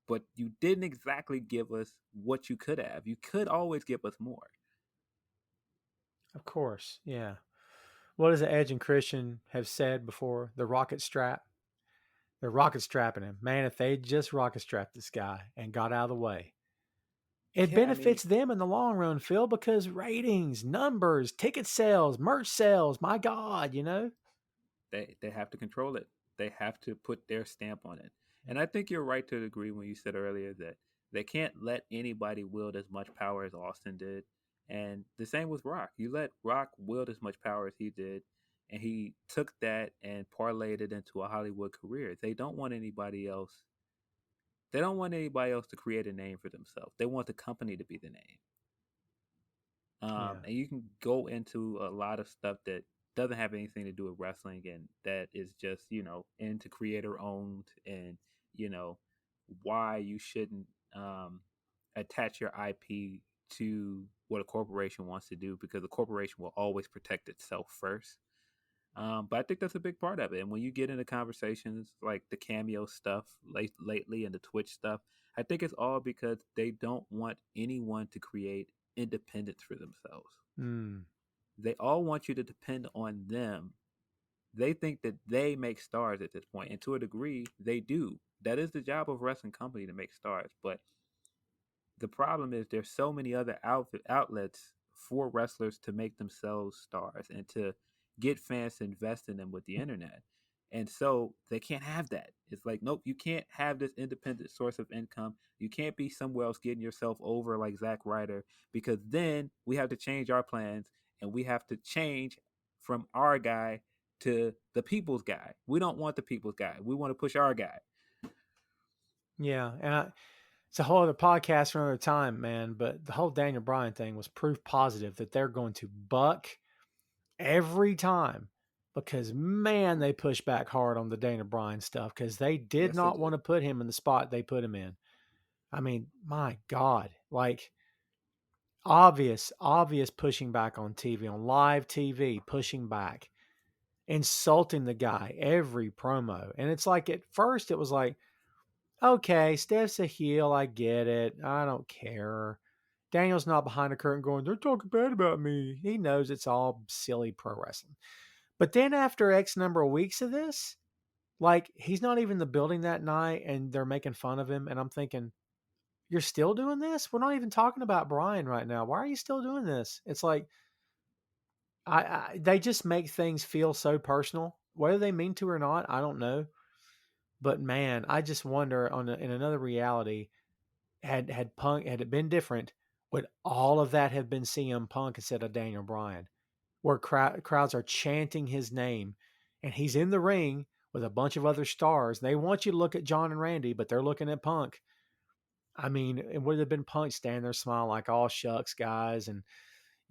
But you didn't exactly give us what you could have. You could always give us more. Of course, yeah. What does Edge and Christian have said before? The rocket strap. They're rocket strapping him. Man, if they just rocket strapped this guy and got out of the way, it Yeah, I mean, benefits them in the long run, Phil, because ratings, numbers, ticket sales, merch sales. My God, they have to control it. They have to put their stamp on it. And I think you're right to agree when you said earlier that they can't let anybody wield as much power as Austin did. And the same with Rock. You let Rock wield as much power as he did, and he took that and parlayed it into a Hollywood career. They don't want anybody else to create a name for themselves. They want the company to be the name. yeah, And you can go into a lot of stuff that doesn't have anything to do with wrestling, and that is just into creator owned, and you know why you shouldn't attach your IP to what a corporation wants to do, because a corporation will always protect itself first. But I think that's a big part of it. And when you get into conversations like the Cameo stuff lately and the Twitch stuff, I think it's all because they don't want anyone to create independence for themselves. mm, They all want you to depend on them. They think that they make stars at this point, and to a degree, they do. That is the job of a wrestling company, to make stars. But the problem is there's so many other outlets for wrestlers to make themselves stars and to get fans to invest in them with the internet. And so they can't have that. It's like, nope, you can't have this independent source of income. You can't be somewhere else getting yourself over like Zack Ryder, because then we have to change our plans and we have to change from our guy to the people's guy. We don't want the people's guy. We want to push our guy. yeah. It's a whole other podcast for another time, man. But the whole Daniel Bryan thing was proof positive that they're going to buck every time because, man, they push back hard on the Daniel Bryan stuff because they did Yes, they not want do. to put him in the spot they put him in. I mean, my God, like obvious pushing back on TV, on live TV, pushing back, insulting the guy every promo. And it's like at first it was like, okay, Steph's a heel. I get it. I don't care. Daniel's not behind the curtain going, they're talking bad about me. He knows it's all silly pro wrestling. But then after X number of weeks of this, like he's not even in the building that night and they're making fun of him. And I'm thinking, you're still doing this? We're not even talking about Brian right now. Why are you still doing this? It's like, they just make things feel so personal. Whether they mean to or not, I don't know. But man, I just wonder in another reality, had Punk had it been different, would all of that have been CM Punk instead of Daniel Bryan, where crowds are chanting his name, and he's in the ring with a bunch of other stars. They want you to look at John and Randy, but they're looking at Punk. I mean, it would have been Punk standing there smiling like, "All shucks, guys," and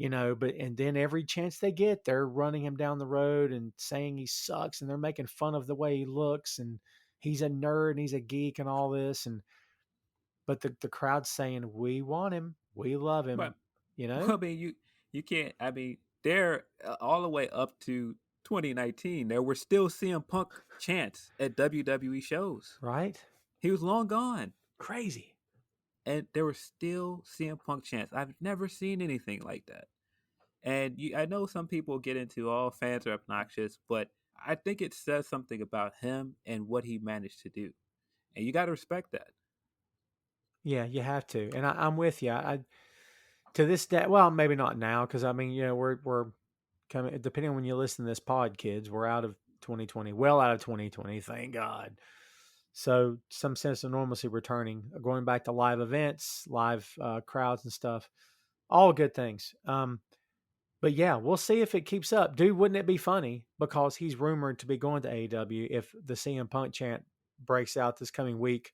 and then every chance they get, they're running him down the road and saying he sucks, and they're making fun of the way he looks, and he's a nerd and he's a geek and all this, but the crowd's saying, "We want him, we love But him," you well, know, I mean, you can't. I mean, they're all the way up to 2019. There were still CM Punk chants at WWE shows. right? He was long gone, Crazy. and there were still CM Punk chants. I've never seen anything like that. And I know some people get into all fans are obnoxious, but I think it says something about him and what he managed to do, and you got to respect that. Yeah, you have to, and I'm with you. I to this day, well, maybe not now, because I mean, we're coming. Depending on when you listen to this pod, kids, we're out of 2020, well out of 2020, thank God. So some sense of normalcy returning, going back to live events, live crowds and stuff, all good things. But yeah, we'll see if it keeps up. Dude, wouldn't it be funny, because he's rumored to be going to AEW, if the CM Punk chant breaks out this coming week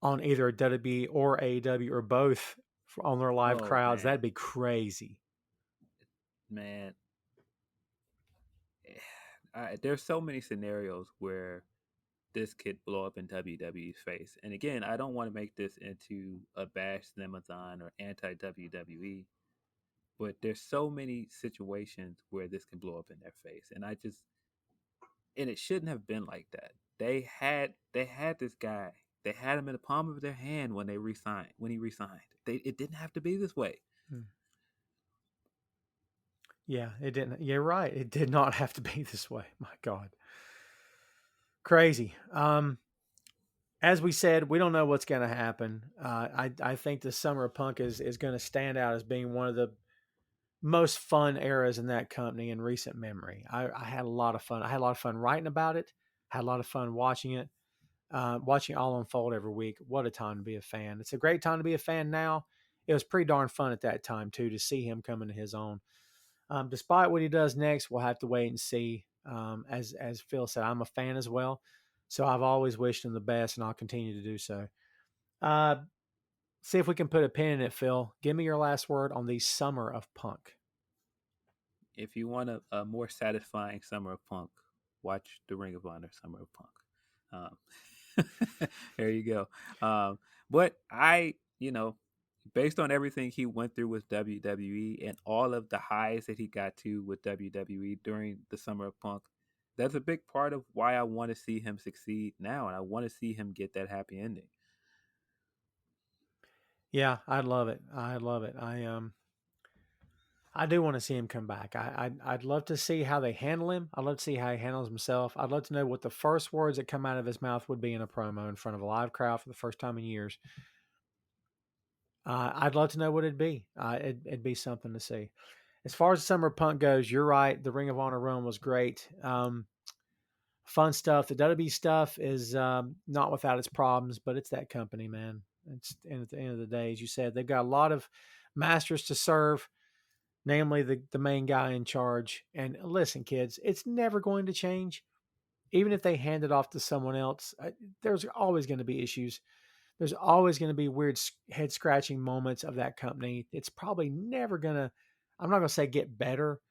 on either WWE or AEW or both on their live Oh crowds? man, That'd be crazy. man, there's so many scenarios where this could blow up in WWE's face. And again, I don't want to make this into a bash Themathon or anti WWE, but there's so many situations where this can blow up in their face. And it shouldn't have been like that. They had this guy. They had him in the palm of their hand when he resigned. It didn't have to be this way. Hmm. Yeah, it didn't. You're right. It did not have to be this way. My God. Crazy. As we said, we don't know what's going to happen. I think the Summer of Punk is going to stand out as being one of the most fun eras in that company in recent memory. I had a lot of fun. I had a lot of fun writing about it. Had a lot of fun watching it, watching it all unfold every week. What a time to be a fan! It's a great time to be a fan now. It was pretty darn fun at that time too, to see him come into his own. Despite what he does next, we'll have to wait and see. As Phil said, I'm a fan as well, so I've always wished him the best, and I'll continue to do so. Uh, See if we can put a pin in it, Phil. Give me your last word on the Summer of Punk. If you want a more satisfying Summer of Punk, watch the Ring of Honor Summer of Punk. There you go. But based on everything he went through with WWE and all of the highs that he got to with WWE during the Summer of Punk, that's a big part of why I want to see him succeed now, and I want to see him get that happy ending. Yeah, I'd love it. I love it. I do want to see him come back. I'd love to see how they handle him. I'd love to see how he handles himself. I'd love to know what the first words that come out of his mouth would be in a promo in front of a live crowd for the first time in years. I'd love to know what it'd be. It'd be something to see. As far as Summer Punk goes, you're right. The Ring of Honor run was great. Fun stuff. The WWE stuff is not without its problems, but it's that company, man. And at the end of the day, as you said, they've got a lot of masters to serve, namely the main guy in charge. And listen, kids, it's never going to change. Even if they hand it off to someone else, there's always going to be issues. There's always going to be weird head scratching moments of that company. It's probably never going to, I'm not going to say get better.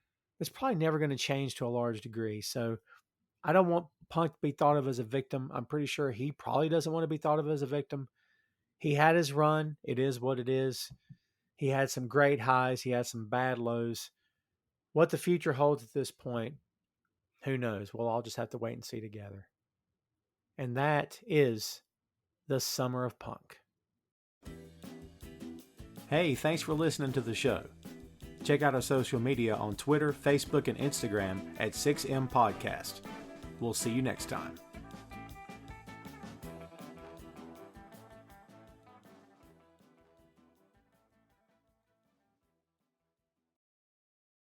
It's probably never going to change to a large degree. So I don't want Punk to be thought of as a victim. I'm pretty sure he probably doesn't want to be thought of as a victim. He had his run. It is what it is. He had some great highs. He had some bad lows. What the future holds at this point, who knows? We'll all just have to wait and see together. And that is the Summer of Punk. Hey, thanks for listening to the show. Check out our social media on Twitter, Facebook, and Instagram at 6M Podcast. We'll see you next time.